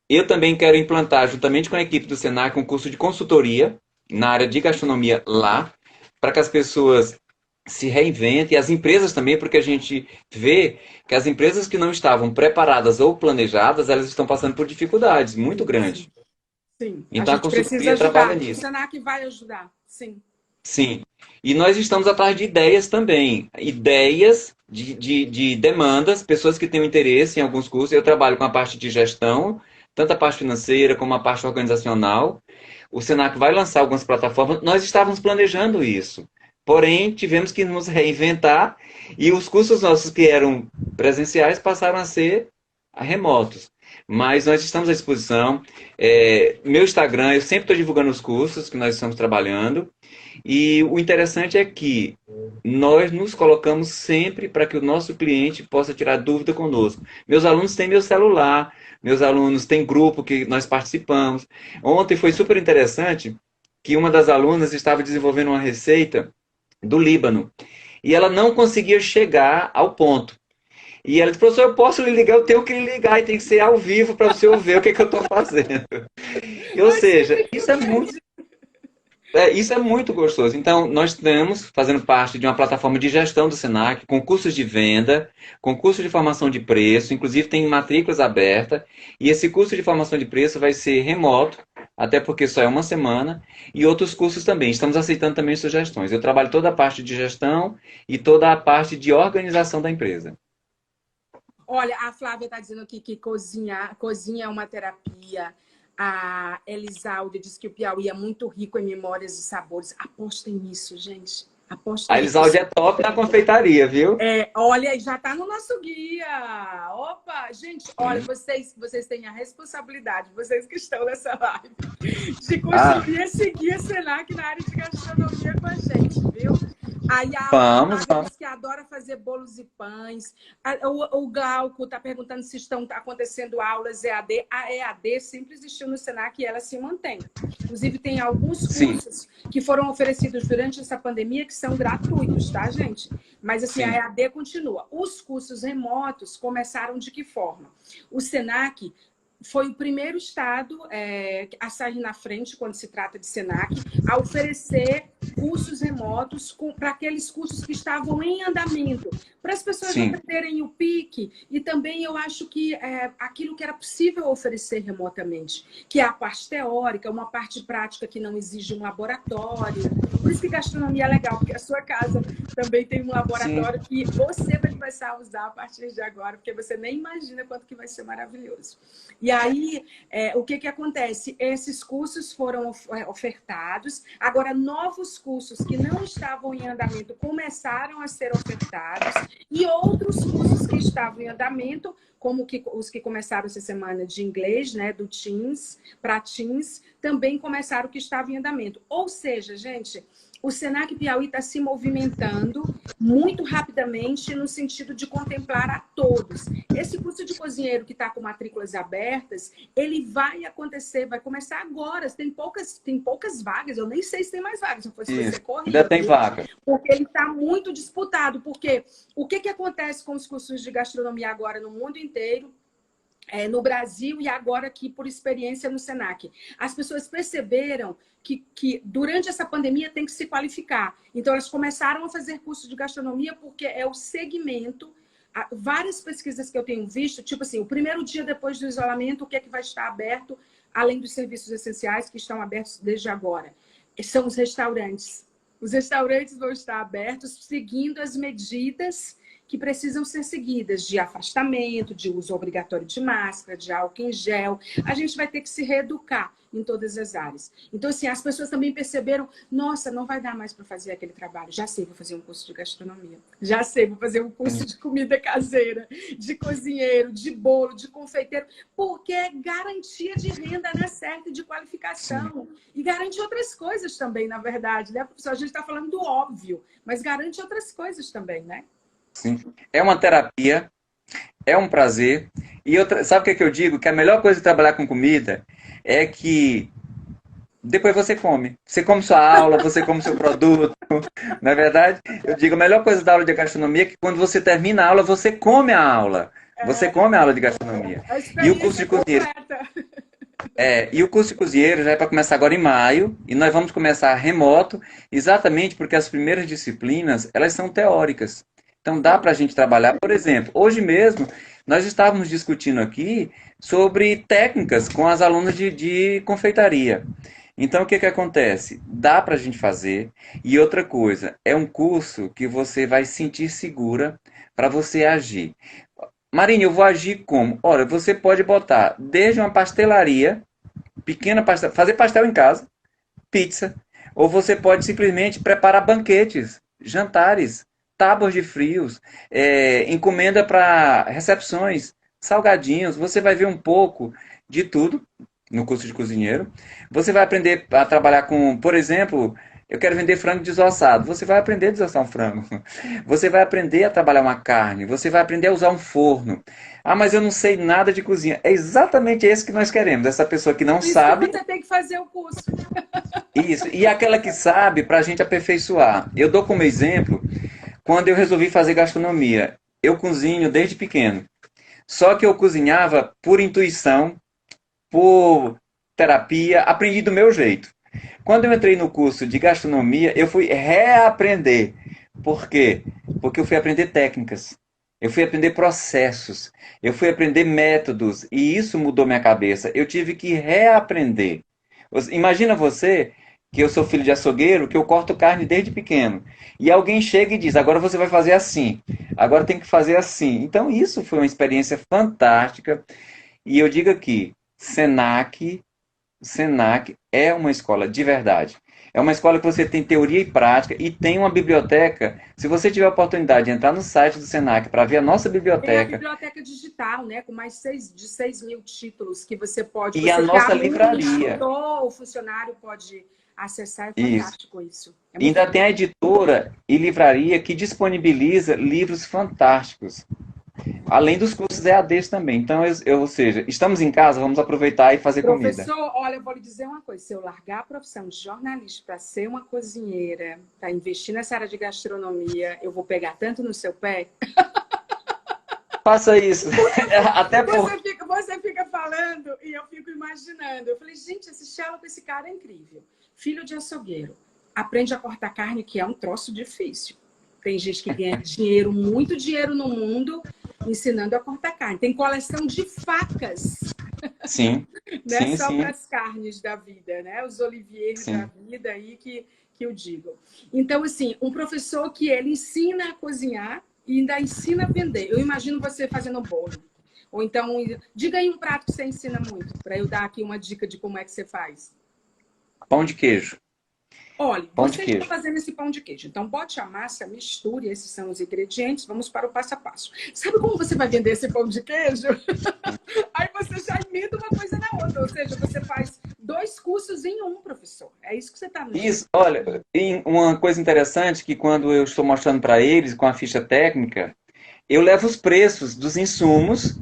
Eu também quero implantar, juntamente com a equipe do Senac, um curso de consultoria na área de gastronomia lá, para que as pessoas se reinventem, e as empresas também, porque a gente vê que as empresas que não estavam preparadas ou planejadas, elas estão passando por dificuldades muito grandes. Sim, sim. A Então a gente precisa consultoria trabalha ajudar. O nisso. Senac vai ajudar. Sim. Sim. E nós estamos atrás de ideias também. Ideias de demandas, pessoas que têm interesse em alguns cursos. Eu trabalho com a parte de gestão, tanto a parte financeira como a parte organizacional. O Senac vai lançar algumas plataformas. Nós estávamos planejando isso. Porém, tivemos que nos reinventar e os cursos nossos que eram presenciais passaram a ser remotos. Mas nós estamos à disposição. Meu Instagram, eu sempre estou divulgando os cursos que nós estamos trabalhando. E o interessante é que nós nos colocamos sempre para que o nosso cliente possa tirar dúvida conosco. Meus alunos têm meu celular, meus alunos têm grupo que nós participamos. Ontem foi super interessante que uma das alunas estava desenvolvendo uma receita do Líbano e ela não conseguia chegar ao ponto. E ela disse, professor, eu posso lhe ligar? Eu tenho que lhe ligar e tem que ser ao vivo para você ouvir o que, que eu estou fazendo. Ou Mas seja, sempre surpreende. isso é muito gostoso. Então, nós estamos fazendo parte de uma plataforma de gestão do Senac, com cursos de venda, com curso de formação de preço, inclusive tem matrículas abertas, e esse curso de formação de preço vai ser remoto, até porque só é uma semana, e outros cursos também. Estamos aceitando também sugestões. Eu trabalho toda a parte de gestão e toda a parte de organização da empresa. Olha, a Flávia está dizendo aqui que cozinha é uma terapia. A Elisalde diz que o Piauí é muito rico em memórias e sabores. Apostem nisso, gente. A Apostem Elisalde nisso. é top na confeitaria, viu? Olha, já está no nosso guia. Opa, gente, olha, vocês têm a responsabilidade, vocês que estão nessa live, de Ah, conseguir seguir a Senac na área de gastronomia com a gente, viu? Aí a vamos, Flávia vamos. diz que adora fazer bolos e pães. O Glauco está perguntando se estão acontecendo aulas EAD. A EAD sempre existiu no Senac e ela se mantém. Inclusive, tem alguns Sim, cursos que foram oferecidos durante essa pandemia que são gratuitos, tá, gente? Mas, assim, a sim, EAD continua. Os cursos remotos começaram de que forma? O Senac foi o primeiro estado a sair na frente, quando se trata de Senac, a oferecer cursos remotos para aqueles cursos que estavam em andamento, para as pessoas não sim, perderem o pique, e também eu acho que aquilo que era possível oferecer remotamente, que é a parte teórica, uma parte prática que não exige um laboratório. Por isso que gastronomia é legal, porque a sua casa também tem um sim. laboratório que você vai começar a usar a partir de agora, porque você nem imagina quanto que vai ser maravilhoso. E aí, o que acontece? Esses cursos foram ofertados, agora novos cursos que não estavam em andamento começaram a ser ofertados, e outros cursos que estavam em andamento, como os que começaram essa semana de inglês, né, do Teams, para Teams, também começaram o que estava em andamento. Ou seja, gente, o Senac Piauí está se movimentando muito rapidamente no sentido de contemplar a todos. Esse curso de cozinheiro que está com matrículas abertas, ele vai acontecer, vai começar agora. Tem poucas vagas, eu nem sei se tem mais vagas, se fosse você Isso. corria, Ainda tem viu? vaga. Porque ele está muito disputado. Porque o que acontece com os cursos de gastronomia agora no mundo inteiro? No Brasil e agora aqui por experiência no Senac. As pessoas perceberam que durante essa pandemia tem que se qualificar. Então, elas começaram a fazer curso de gastronomia porque é o segmento. Várias pesquisas que eu tenho visto, tipo assim, o primeiro dia depois do isolamento, o que é que vai estar aberto, além dos serviços essenciais que estão abertos desde agora? São os restaurantes. Os restaurantes vão estar abertos seguindo as medidas que precisam ser seguidas, de afastamento, de uso obrigatório de máscara, de álcool em gel. A gente vai ter que se reeducar em todas as áreas. Então, assim, as pessoas também perceberam, nossa, não vai dar mais para fazer aquele trabalho. Já sei, vou fazer um curso de gastronomia. Já sei, vou fazer um curso de comida caseira, de cozinheiro, de bolo, de confeiteiro, porque é garantia de renda, né, certa, e de qualificação. Sim, E garante outras coisas também, na verdade, né, professor? A gente está falando do óbvio, mas garante outras coisas também, né? sim. É uma terapia, é um prazer. E outra, sabe o que é que eu digo? Que a melhor coisa de trabalhar com comida é que depois você come. Você come sua aula, você come seu produto. Na verdade, eu digo, a melhor coisa da aula de gastronomia é que quando você termina a aula, você come a aula. Você come a aula de gastronomia. A E o curso experiência de cozinheiro completa. E o curso de cozinheiro já é para começar agora em maio, e nós vamos começar remoto, exatamente porque as primeiras disciplinas, elas são teóricas. Então dá para a gente trabalhar, por exemplo, hoje mesmo nós estávamos discutindo aqui sobre técnicas com as alunas de confeitaria. Então o que que acontece? Dá para a gente fazer, e outra coisa, é um curso que você vai se sentir segura para você agir. Marinho, eu vou agir como? Olha, você pode botar desde uma pastelaria, pequena pastel, fazer pastel em casa, pizza, ou você pode simplesmente preparar banquetes, jantares, tábuas de frios, encomenda para recepções, salgadinhos. Você vai ver um pouco de tudo no curso de cozinheiro. Você vai aprender a trabalhar com, por exemplo, eu quero vender frango desossado. Você vai aprender a desossar um frango. Você vai aprender a trabalhar uma carne. Você vai aprender a usar um forno. Ah, mas eu não sei nada de cozinha. É exatamente isso que nós queremos. Essa pessoa que não Por isso que sabe. você tem que fazer o curso. Isso. E aquela que sabe para a gente aperfeiçoar. Eu dou como exemplo quando eu resolvi fazer gastronomia. Eu cozinho desde pequeno. Só que eu cozinhava por intuição, por terapia, aprendi do meu jeito. Quando eu entrei no curso de gastronomia, eu fui reaprender. Por quê? Porque eu fui aprender técnicas. Eu fui aprender processos. Eu fui aprender métodos. E isso mudou minha cabeça. Eu tive que reaprender. Imagina você que eu sou filho de açougueiro, que eu corto carne desde pequeno. E alguém chega e diz: agora você vai fazer assim. Agora tem que fazer assim. Então isso foi uma experiência fantástica. E eu digo aqui, Senac é uma escola de verdade. É uma escola que você tem teoria e prática e tem uma biblioteca. Se você tiver a oportunidade de entrar no site do Senac para ver a nossa Tem a biblioteca biblioteca digital, né? Com mais de 6 mil títulos que você pode. e a Você que é nossa aluno, livraria. instrutor, o funcionário pode acessar. É Isso. fantástico isso. É E muito ainda bom. tem a editora e livraria que disponibiliza livros fantásticos. Além dos cursos EADs também. Então, ou seja, estamos em casa, vamos aproveitar e fazer comida. Professor, olha, eu vou lhe dizer uma coisa: se eu largar a profissão de jornalista para ser uma cozinheira, para investir nessa área de gastronomia, eu vou pegar tanto no seu pé. Faça isso. Até por. Você fica falando e eu fico imaginando. Eu falei, gente, esse Sherlock, esse cara é incrível. Filho de açougueiro. Aprende a cortar carne, que é um troço difícil. Tem gente que ganha dinheiro, muito dinheiro no mundo, ensinando a cortar carne. Tem coleção de facas, Sim, né? sim, Só para sim, as carnes da vida, né? Os oliviers da sim. vida aí que eu digo. Então, assim, um professor que ele ensina a cozinhar e ainda ensina a vender. Eu imagino você fazendo bolo. Ou então, diga aí um prato que você ensina muito, para eu dar aqui uma dica de como é que você faz. Pão de queijo. Olha, Pão de você está queijo. fazendo esse pão de queijo. Então, bote a massa, misture, esses são os ingredientes. Vamos para o passo a passo. Sabe como você vai vender esse pão de queijo? Aí você já emenda uma coisa na outra. Ou seja, você faz 2 cursos em um, professor. É isso que você está me dizendo. Isso, olha, tem uma coisa interessante que quando eu estou mostrando para eles com a ficha técnica, eu levo os preços dos insumos.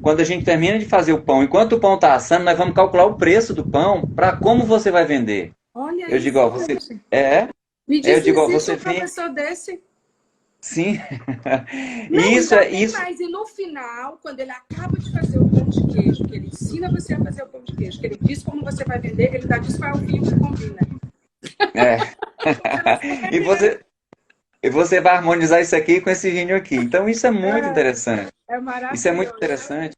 Quando a gente termina de fazer o pão, enquanto o pão está assando, nós vamos calcular o preço do pão para como você vai vender. Olha Eu digo, isso, ó, você gente. é, Me eu diz se digo, ó, existe você um vem, professor desse. sim. Não, Isso ainda é tem isso. mais. E no final, quando ele acaba de fazer o pão de queijo, que ele ensina você a fazer o pão de queijo, que ele diz como você vai vender, ele ainda diz qual é o vinho que combina. É. Porque nós E comemos. você vai harmonizar isso aqui com esse vinho aqui. Então isso é muito interessante. É Isso é muito maravilhoso. interessante.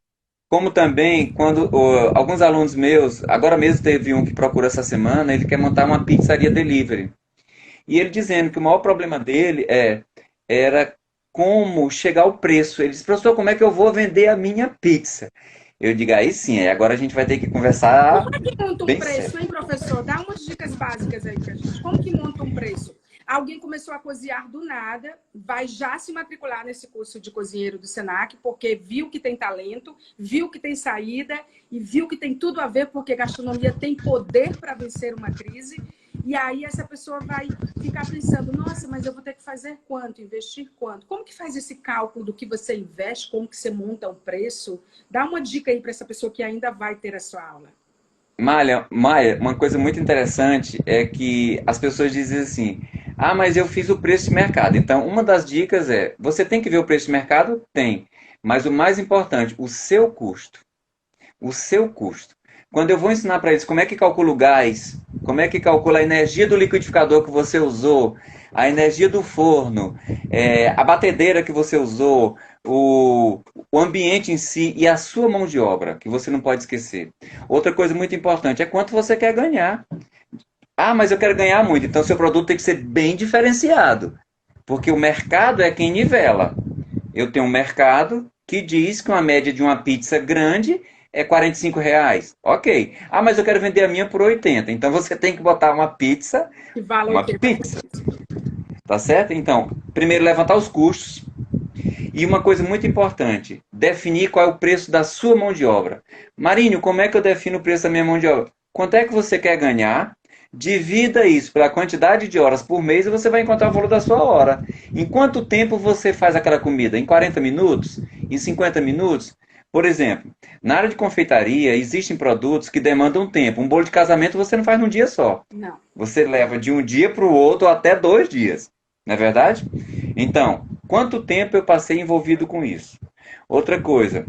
Como também, quando alguns alunos meus, agora mesmo teve um que procurou essa semana, ele quer montar uma pizzaria delivery. E ele dizendo que o maior problema dele era como chegar ao preço. Ele disse, professor, como é que eu vou vender a minha pizza? Eu digo, aí sim, agora a gente vai ter que Como conversar é que monta um bem sério. preço, hein, professor? Dá umas dicas básicas aí pra gente. Como que monta um preço? Alguém começou a cozinhar do nada, vai já se matricular nesse curso de cozinheiro do Senac, porque viu que tem talento, viu que tem saída e viu que tem tudo a ver, porque gastronomia tem poder para vencer uma crise. E aí essa pessoa vai ficar pensando, nossa, mas eu vou ter que fazer quanto, investir quanto? Como que faz esse cálculo do que você investe, como que você monta o preço? Dá uma dica aí para essa pessoa que ainda vai ter a sua aula. Maia, uma coisa muito interessante é que as pessoas dizem assim: ah, mas eu fiz o preço de mercado. Então, uma das dicas é: você tem que ver o preço de mercado? Tem. Mas o mais importante, o seu custo. O seu custo. Quando eu vou ensinar para eles como é que calcula o gás, como é que calcula a energia do liquidificador que você usou, a energia do forno, a batedeira que você usou, o ambiente em si e a sua mão de obra, que você não pode esquecer. Outra coisa muito importante é quanto você quer ganhar. Ah, mas eu quero ganhar muito, então seu produto tem que ser bem diferenciado, porque o mercado é quem nivela. Eu tenho um mercado que diz que uma média de uma pizza grande é R$ 45. Ok. Ah, mas eu quero vender a minha por 80. Então você tem que botar Que vale o uma quê? pizza, tá certo? Então, primeiro levantar os custos. E uma coisa muito importante, definir qual é o preço da sua mão de obra. Marinho, como é que eu defino o preço da minha mão de obra? Quanto é que você quer ganhar? Divida isso pela quantidade de horas por mês e você vai encontrar o valor da sua hora. Em quanto tempo você faz aquela comida? Em 40 minutos? Em 50 minutos? Por exemplo, na área de confeitaria existem produtos que demandam tempo. Um bolo de casamento você não faz num dia só. Não. Você leva de um dia para o outro até 2 dias. Não é verdade? Então, quanto tempo eu passei envolvido com isso? Outra coisa,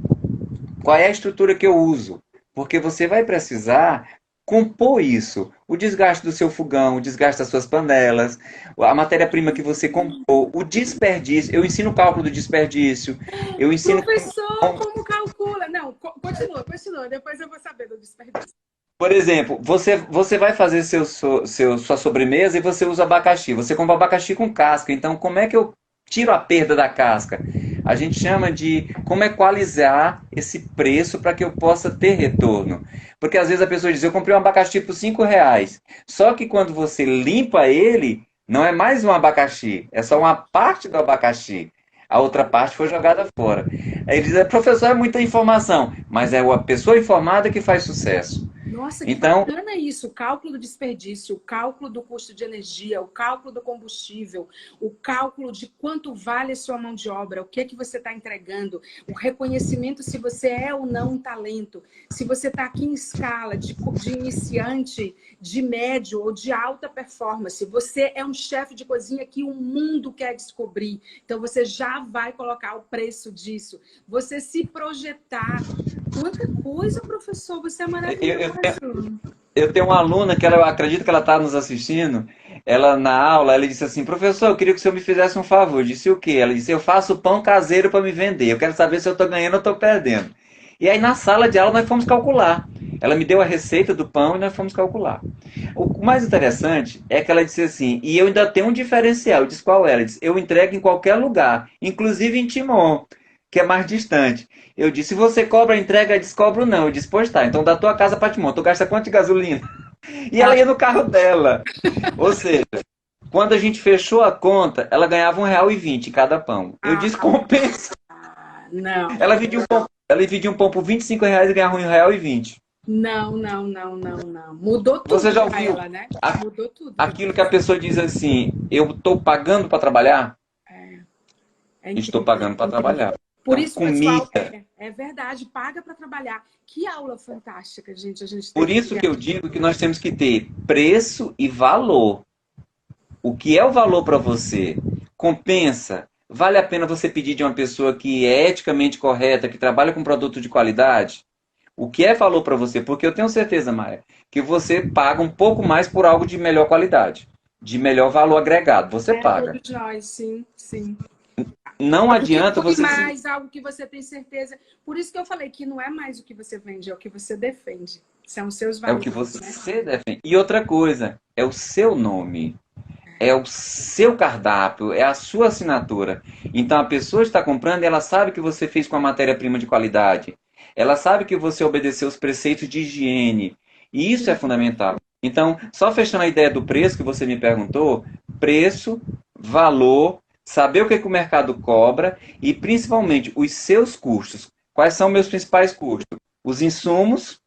qual é a estrutura que eu uso? Porque você vai precisar compor isso. O desgaste do seu fogão, o desgaste das suas panelas, a matéria-prima que você comprou, o desperdício. Eu ensino o cálculo do desperdício. Eu ensino. Professor, como calcula? Não, continua. Depois eu vou saber do desperdício. Por exemplo, você vai fazer sua sobremesa e você usa abacaxi. Você compra abacaxi com casca. Então, como é que eu tiro a perda da casca? A gente chama de como equalizar esse preço para que eu possa ter retorno. Porque às vezes a pessoa diz, eu comprei um abacaxi por R$ 5. Só que quando você limpa ele, não é mais um abacaxi, é só uma parte do abacaxi. A outra parte foi jogada fora. Aí ele diz, professor, é muita informação. Mas é a pessoa informada que faz sucesso. Nossa, que Então, bacana isso. O cálculo do desperdício, o cálculo do custo de energia, o cálculo do combustível, o cálculo de quanto vale a sua mão de obra, o que é que você está entregando, o reconhecimento se você é ou não um talento, se você está aqui em escala de iniciante, de médio ou de alta performance. Você é um chefe de cozinha que o mundo quer descobrir. Então, você já vai colocar o preço disso. Você se projetar. Quanta coisa, professor. Você é maravilhoso. Eu tenho uma aluna que ela acredita que ela está nos assistindo. Ela na aula, ela disse assim, professor, eu queria que o senhor me fizesse um favor. Eu disse o quê? Ela disse, eu faço pão caseiro para me vender. Eu quero saber se eu estou ganhando ou estou perdendo. E aí na sala de aula nós fomos calcular. Ela me deu a receita do pão e nós fomos calcular. O mais interessante é que ela disse assim, e eu ainda tenho um diferencial. Eu disse qual era? Ela disse, eu entrego em qualquer lugar, inclusive em Timon, que é mais distante. Eu disse, se você cobra a entrega, descobro não. Eu disse, pois tá, então da tua casa para Timon, tu gasta quanto de gasolina? E ela ia no carro dela. Ou seja, quando a gente fechou a conta, ela ganhava R$ 1,20 cada pão. Eu disse, compensa. Não. Ela dividiu um pão por R$ 25 e ganhava R$ 1,20. Não. Mudou tudo Você já pra ouviu ela, né? Mudou tudo. aquilo que a pessoa diz assim, eu estou pagando para trabalhar? É Estou incrível, pagando para incrível. trabalhar. Por Então, isso, pessoal, comida. é verdade, paga para trabalhar. Que aula fantástica, gente. A gente Por teve isso aqui. que eu digo que nós temos que ter preço e valor. O que é o valor para você? Compensa? Vale a pena você pedir de uma pessoa que é eticamente correta, que trabalha com produto de qualidade? O que é valor para você? Porque eu tenho certeza, Maia, que você paga um pouco mais por algo de melhor qualidade, de melhor valor agregado. Você paga. Todos nós, sim. Não Algo que adianta foi você. mais, algo que você tem certeza. Por isso que eu falei que não é mais o que você vende, é o que você defende. São os seus É o valores, que né? você defende. E outra coisa, é o seu nome. É o seu cardápio, é a sua assinatura. Então a pessoa está comprando e ela sabe que você fez com a matéria-prima de qualidade. Ela sabe que você obedeceu os preceitos de higiene. E isso é fundamental. Então, só fechando a ideia do preço que você me perguntou, preço, valor, saber o que o mercado cobra e principalmente os seus custos. Quais são meus principais custos? Os insumos,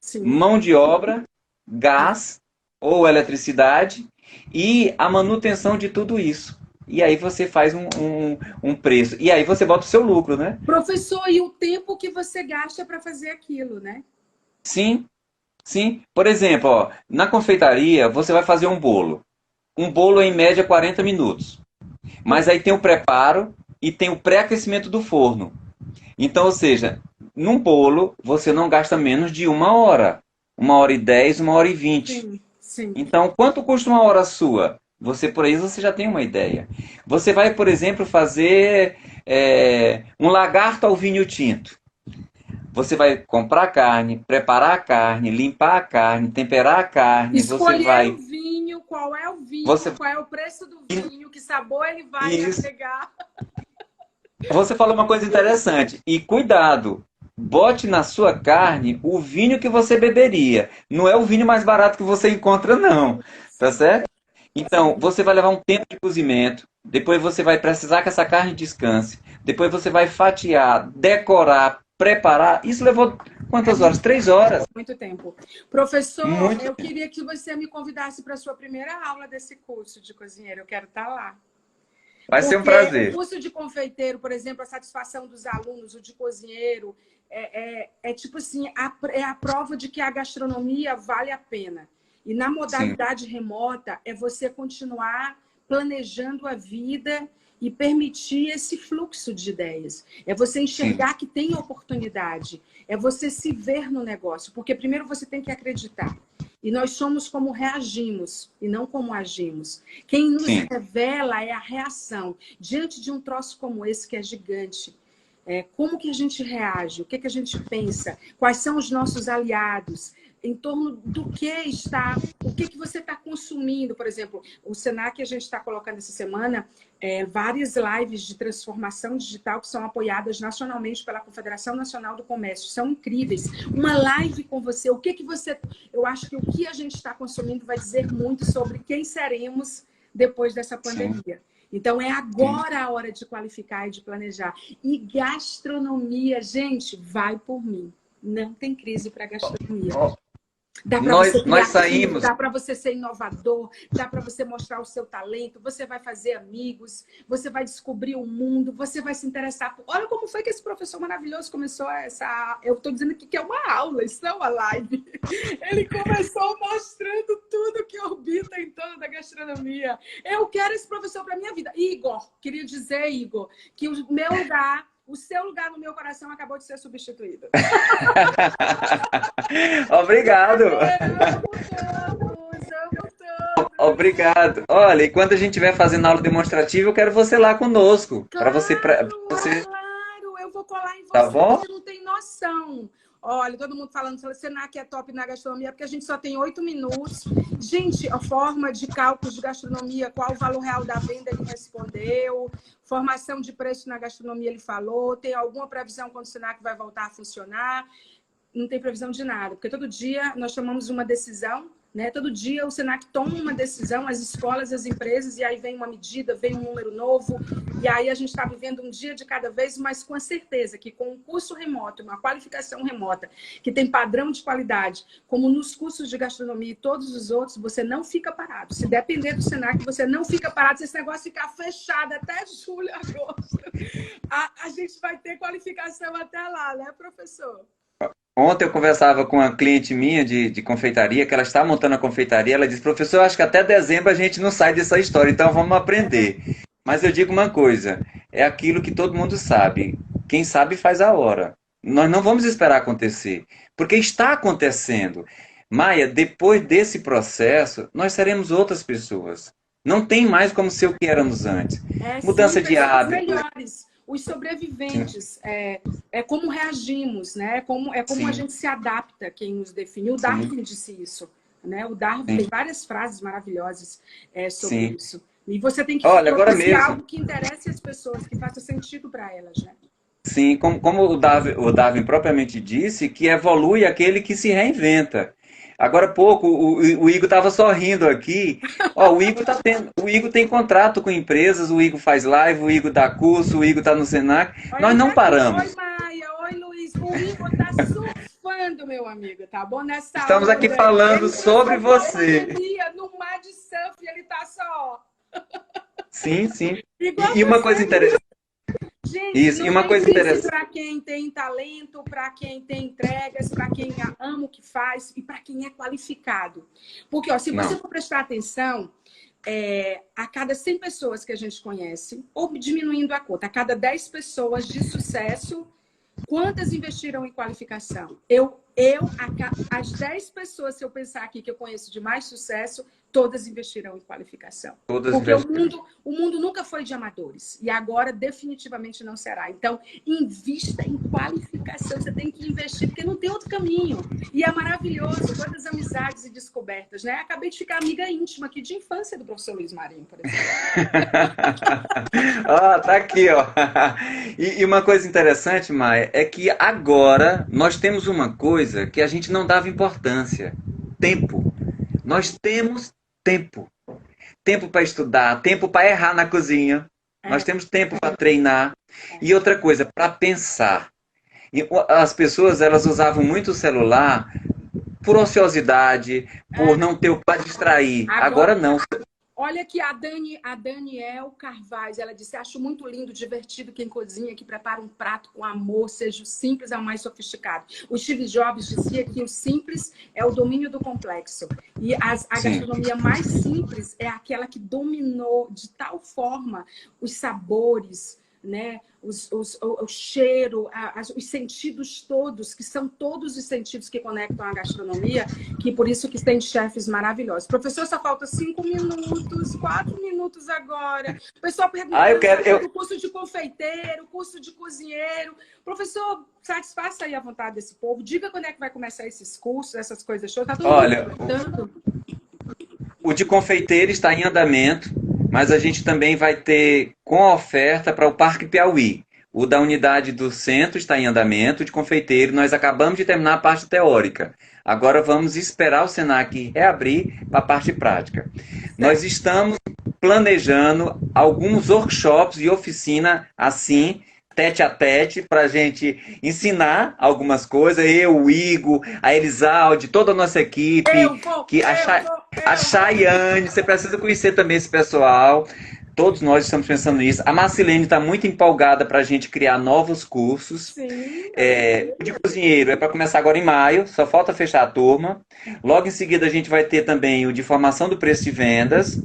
Sim. mão de obra, gás ou eletricidade e a manutenção de tudo isso. E aí você faz um preço. E aí você bota o seu lucro, né? Professor, e o tempo que você gasta para fazer aquilo, né? Sim, sim. Por exemplo, ó, na confeitaria você vai fazer um bolo. Um bolo é em média 40 minutos. Mas aí tem o preparo e tem o pré-aquecimento do forno. Então, ou seja, num bolo você não gasta menos de 1 hora. 1h10, 1h20. Sim, sim. Então, quanto custa uma hora sua? Você por aí você já tem uma ideia. Você vai, por exemplo, fazer um lagarto ao vinho tinto. Você vai comprar a carne, preparar a carne, limpar a carne, temperar a carne. Escolher o vinho, qual é o vinho, Você, qual é o preço do vinho, que sabor ele vai isso. agregar. Você falou uma coisa interessante. E cuidado, bote na sua carne o vinho que você beberia. Não é o vinho mais barato que você encontra, não. Tá certo? Então, você vai levar um tempo de cozimento. Depois você vai precisar que essa carne descanse. Depois você vai fatiar, decorar, preparar. Isso levou quantas horas? 3 horas. Muito tempo. Professor, Muito eu tempo. queria que você me convidasse para a sua primeira aula desse curso de cozinheiro. Eu quero estar lá. Vai ser um Porque o prazer. curso de confeiteiro, por exemplo, a satisfação dos alunos, o de cozinheiro, tipo assim, é a prova de que a gastronomia vale a pena. E na Sim, modalidade remota, é você continuar planejando a vida e permitir esse fluxo de ideias. É você sim, enxergar que tem oportunidade. É você se ver no negócio. Porque primeiro você tem que acreditar. E nós somos como reagimos e não como agimos. Quem nos sim, revela é a reação. Diante de um troço como esse, que é gigante, como que a gente reage? O que, que a gente pensa? Quais são os nossos aliados? Em torno do que está, o que, que você está consumindo, por exemplo, o Senac a gente está colocando essa semana várias lives de transformação digital que são apoiadas nacionalmente pela Confederação Nacional do Comércio, são incríveis. Uma live com você, o que que você, eu acho que o que a gente está consumindo vai dizer muito sobre quem seremos depois dessa sim, pandemia. Então, é sim. agora a hora de qualificar e de planejar. E gastronomia, gente, vai por mim. Não tem crise para gastronomia. Ó, Dá para você nós criativo, saímos. dá para você ser inovador, dá para você mostrar o seu talento, você vai fazer amigos, você vai descobrir o mundo, você vai se interessar por... Olha como foi que esse professor maravilhoso começou essa... Eu estou dizendo aqui que é uma aula, isso não é uma live. Ele começou mostrando tudo que orbita em torno da gastronomia. Eu quero esse professor para minha vida. Igor, queria dizer, Igor, que o meu lugar... O seu lugar no meu coração acabou de ser substituído. Obrigado. Amo todos. Obrigado. Olha, e quando a gente estiver fazendo aula demonstrativa, eu quero você lá conosco, para você, Claro, eu vou colar em tá você, bom? você não tem noção. Olha, todo mundo falando, Senac é top na gastronomia, porque a gente só tem 8 minutos. Gente, a forma de cálculos de gastronomia, qual o valor real da venda, ele respondeu. Formação de preço na gastronomia, ele falou. Tem alguma previsão quando o Senac vai voltar a funcionar? Não tem previsão de nada, porque todo dia nós tomamos uma decisão, né? Todo dia o Senac toma uma decisão, as escolas, as empresas, e aí vem uma medida, vem um número novo, e aí a gente está vivendo um dia de cada vez, mas com a certeza que com um curso remoto, uma qualificação remota, que tem padrão de qualidade, como nos cursos de gastronomia e todos os outros, você não fica parado. Se depender do Senac, você não fica parado. Se esse negócio ficar fechado até julho, agosto, a gente vai ter qualificação até lá, né, professor? Ontem eu conversava com uma cliente minha de confeitaria, que ela está montando a confeitaria. Ela disse, professor, acho que até dezembro a gente não sai dessa história, então vamos aprender. Mas eu digo uma coisa, é aquilo que todo mundo sabe. Quem sabe faz a hora. Nós não vamos esperar acontecer, porque está acontecendo. Maia, depois desse processo, nós seremos outras pessoas. Não tem mais como ser o que éramos antes. Sim, Mudança de pessoas hábito. melhores. Os Sim, sobreviventes, como reagimos, né? É como a sim, gente se adapta, quem nos definiu. O sim, Darwin disse isso, né? O Darwin tem sim, várias frases maravilhosas sobre sim. isso. E você tem que Olha, agora produzir mesmo. algo que interesse as pessoas, que faça sentido para elas, né? Sim, como o Darwin propriamente disse, que evolui aquele que se reinventa. Agora há pouco, o Igor estava sorrindo aqui. Ó, o Igor tem contrato com empresas, o Igor faz live, o Igor dá curso, o Igor está no Senac. Olha, Nós ele tá não aqui. Oi, paramos. Maia. Oi, Luiz. O Igor tá surfando, meu amigo, tá bom? Nessa Estamos aqui onda aí. falando Ele sobre transformou a você. pandemia num mar de surf e ele tá só... Sim, sim. Igual E uma coisa você. interessante. Gente, Isso, e não uma tem coisa crise interessante. para quem tem talento, para quem tem entregas, para quem ama o que faz e para quem é qualificado. Porque, ó, se você Não, for prestar atenção, a cada 100 pessoas que a gente conhece, ou diminuindo a conta, a cada 10 pessoas de sucesso, quantas investiram em qualificação? As 10 pessoas, se eu pensar aqui que eu conheço de mais sucesso, todas investiram em qualificação. Todas Porque investiram. o mundo nunca foi de amadores. E agora definitivamente não será. Então, invista em qualificação. Você tem que investir, porque não tem outro caminho. E é maravilhoso, quantas amizades e descobertas, né? Acabei de ficar amiga íntima aqui de infância do professor Luiz Marinho, por exemplo. Ó, tá aqui, ó. E uma coisa interessante, Maia, é que agora nós temos uma coisa que a gente não dava importância: tempo. Nós temos tempo. Tempo para estudar, tempo para errar na cozinha. Nós temos tempo para treinar. E outra coisa, para pensar. E as pessoas, elas usavam muito o celular por ociosidade, por não ter o para distrair. Agora não. Olha que a Daniel Carvalho, ela disse: acho muito lindo, divertido quem cozinha, que prepara um prato com amor, seja o simples ao mais sofisticado. O Steve Jobs dizia que o simples é o domínio do complexo. E a gastronomia mais simples é aquela que dominou de tal forma os sabores, né? O cheiro, os sentidos todos, que são todos os sentidos que conectam a gastronomia, que por isso que tem chefes maravilhosos. Professor, só falta 5 minutos, 4 minutos agora. O pessoal pergunta o curso de confeiteiro, curso de cozinheiro. Professor, satisfaça aí a vontade desse povo. Diga quando é que vai começar esses cursos, essas coisas. Tá todo mundo o de confeiteiro está em andamento. Mas a gente também vai ter com oferta para o Parque Piauí. O da unidade do centro está em andamento, de confeiteiro. Nós acabamos de terminar a parte teórica. Agora vamos esperar o Senac reabrir para a parte prática. Nós estamos planejando alguns workshops e oficina assim, tete a tete, para a gente ensinar algumas coisas. Eu, o Igor, a Elisalde, toda a nossa equipe, a Chayane, você precisa conhecer também esse pessoal. Todos nós estamos pensando nisso. A Marcilene está muito empolgada para a gente criar novos cursos. Sim. O de cozinheiro é para começar agora em maio, só falta fechar a turma. Logo em seguida a gente vai ter também o de formação do preço de vendas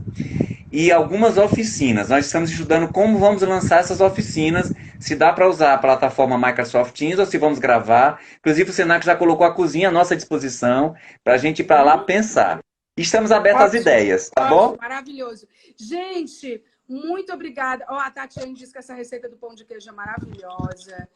e algumas oficinas. Nós estamos estudando como vamos lançar essas oficinas, se dá para usar a plataforma Microsoft Teams ou se vamos gravar. Inclusive o Senac já colocou a cozinha à nossa disposição para a gente ir para lá pensar. Estamos abertos às ideias, tá bom? Maravilhoso. Gente, muito obrigada. A Tatiane disse que essa receita do pão de queijo é maravilhosa.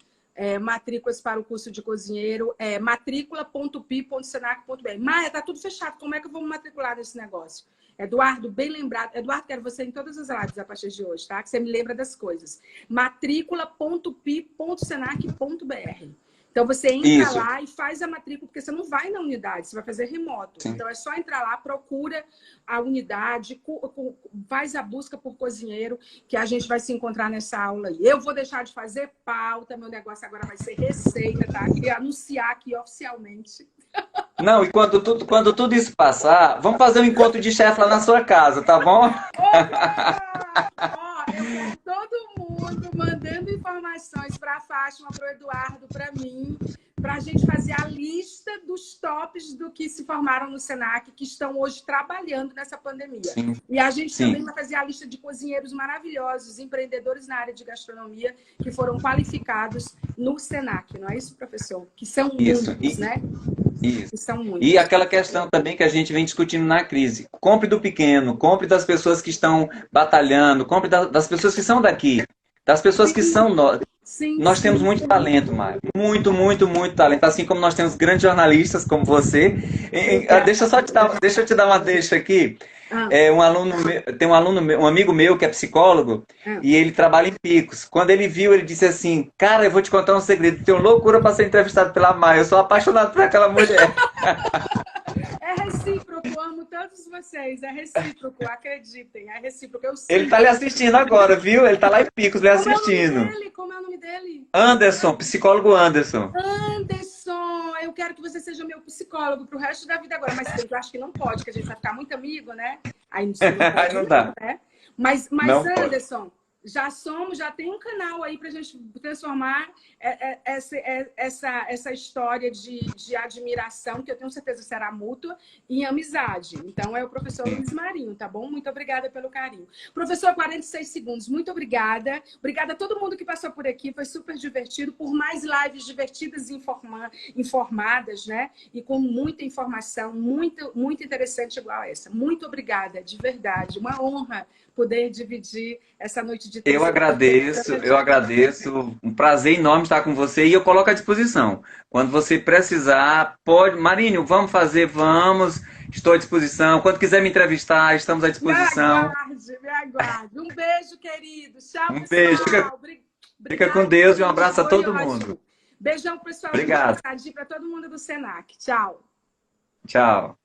Matrículas para o curso de cozinheiro, matrícula.pi.senac.br. Maia, tá tudo fechado. Como é que eu vou me matricular nesse negócio? Eduardo, bem lembrado. Eduardo, quero você em todas as lives a partir de hoje, tá? Que você me lembra das coisas. matrícula.pi.senac.br. Então, você entra lá e faz a matrícula, porque você não vai na unidade, você vai fazer remoto. Sim. Então, é só entrar lá, procura a unidade, faz a busca por cozinheiro, que a gente vai se encontrar nessa aula aí. Eu vou deixar de fazer pauta, meu negócio agora vai ser receita, tá? Queria anunciar aqui oficialmente. Não, e quando tudo isso passar, vamos fazer um encontro de chefe lá na sua casa, tá bom? Ó, eu quero todo mundo mandando informações para a Fátima, para o Eduardo, para mim, para a gente fazer a lista dos tops do que se formaram no Senac, que estão hoje trabalhando nessa pandemia. Sim. E a gente também vai fazer a lista de cozinheiros maravilhosos, empreendedores na área de gastronomia, que foram qualificados no Senac, não é isso, professor? Que são muitos, né? Isso. E aquela questão também que a gente vem discutindo na crise. Compre do pequeno, compre das pessoas que estão batalhando, compre das pessoas que são daqui, das pessoas que são nós. Nós temos muito talento, Mário. Muito, muito, muito talento. Assim como nós temos grandes jornalistas como você. Deixa eu te dar uma deixa aqui. Tem um amigo meu que é psicólogo e ele trabalha em Picos. Quando ele viu, ele disse assim: cara, eu vou te contar um segredo. Tenho loucura para ser entrevistado pela Maia. Eu sou apaixonado por aquela mulher. É recíproco, eu amo todos vocês. É recíproco, acreditem. É recíproco. Eu sei. Ele tá lhe assistindo agora, viu? Ele tá lá em Picos lhe assistindo. Como é o nome dele? Anderson, psicólogo Anderson. Anderson, eu quero que você seja meu psicólogo pro resto da vida agora. Mas eu acho que não pode, que a gente vai ficar muito amigo, né? Aí não, não dá. Né? Mas não Anderson, já tem um canal aí para a gente transformar essa história de admiração, que eu tenho certeza que será mútua, em amizade. Então, é o professor Luiz Marinho, tá bom? Muito obrigada pelo carinho. Professor, 46 segundos, muito obrigada. Obrigada a todo mundo que passou por aqui, foi super divertido, por mais lives divertidas e informadas, né? E com muita informação, muito interessante igual essa. Muito obrigada, de verdade. Uma honra poder dividir essa noite de Eu agradeço. Um prazer enorme estar com você e eu coloco à disposição. Quando você precisar, pode. Marinho, vamos fazer, vamos. Estou à disposição. Quando quiser me entrevistar, estamos à disposição. Me aguarde. Um beijo, querido. Tchau, Um pessoal. beijo. Fica com Deus e um abraço a todo mundo. Beijão, pessoal. Obrigado. Para todo mundo do Senac. Tchau. Tchau.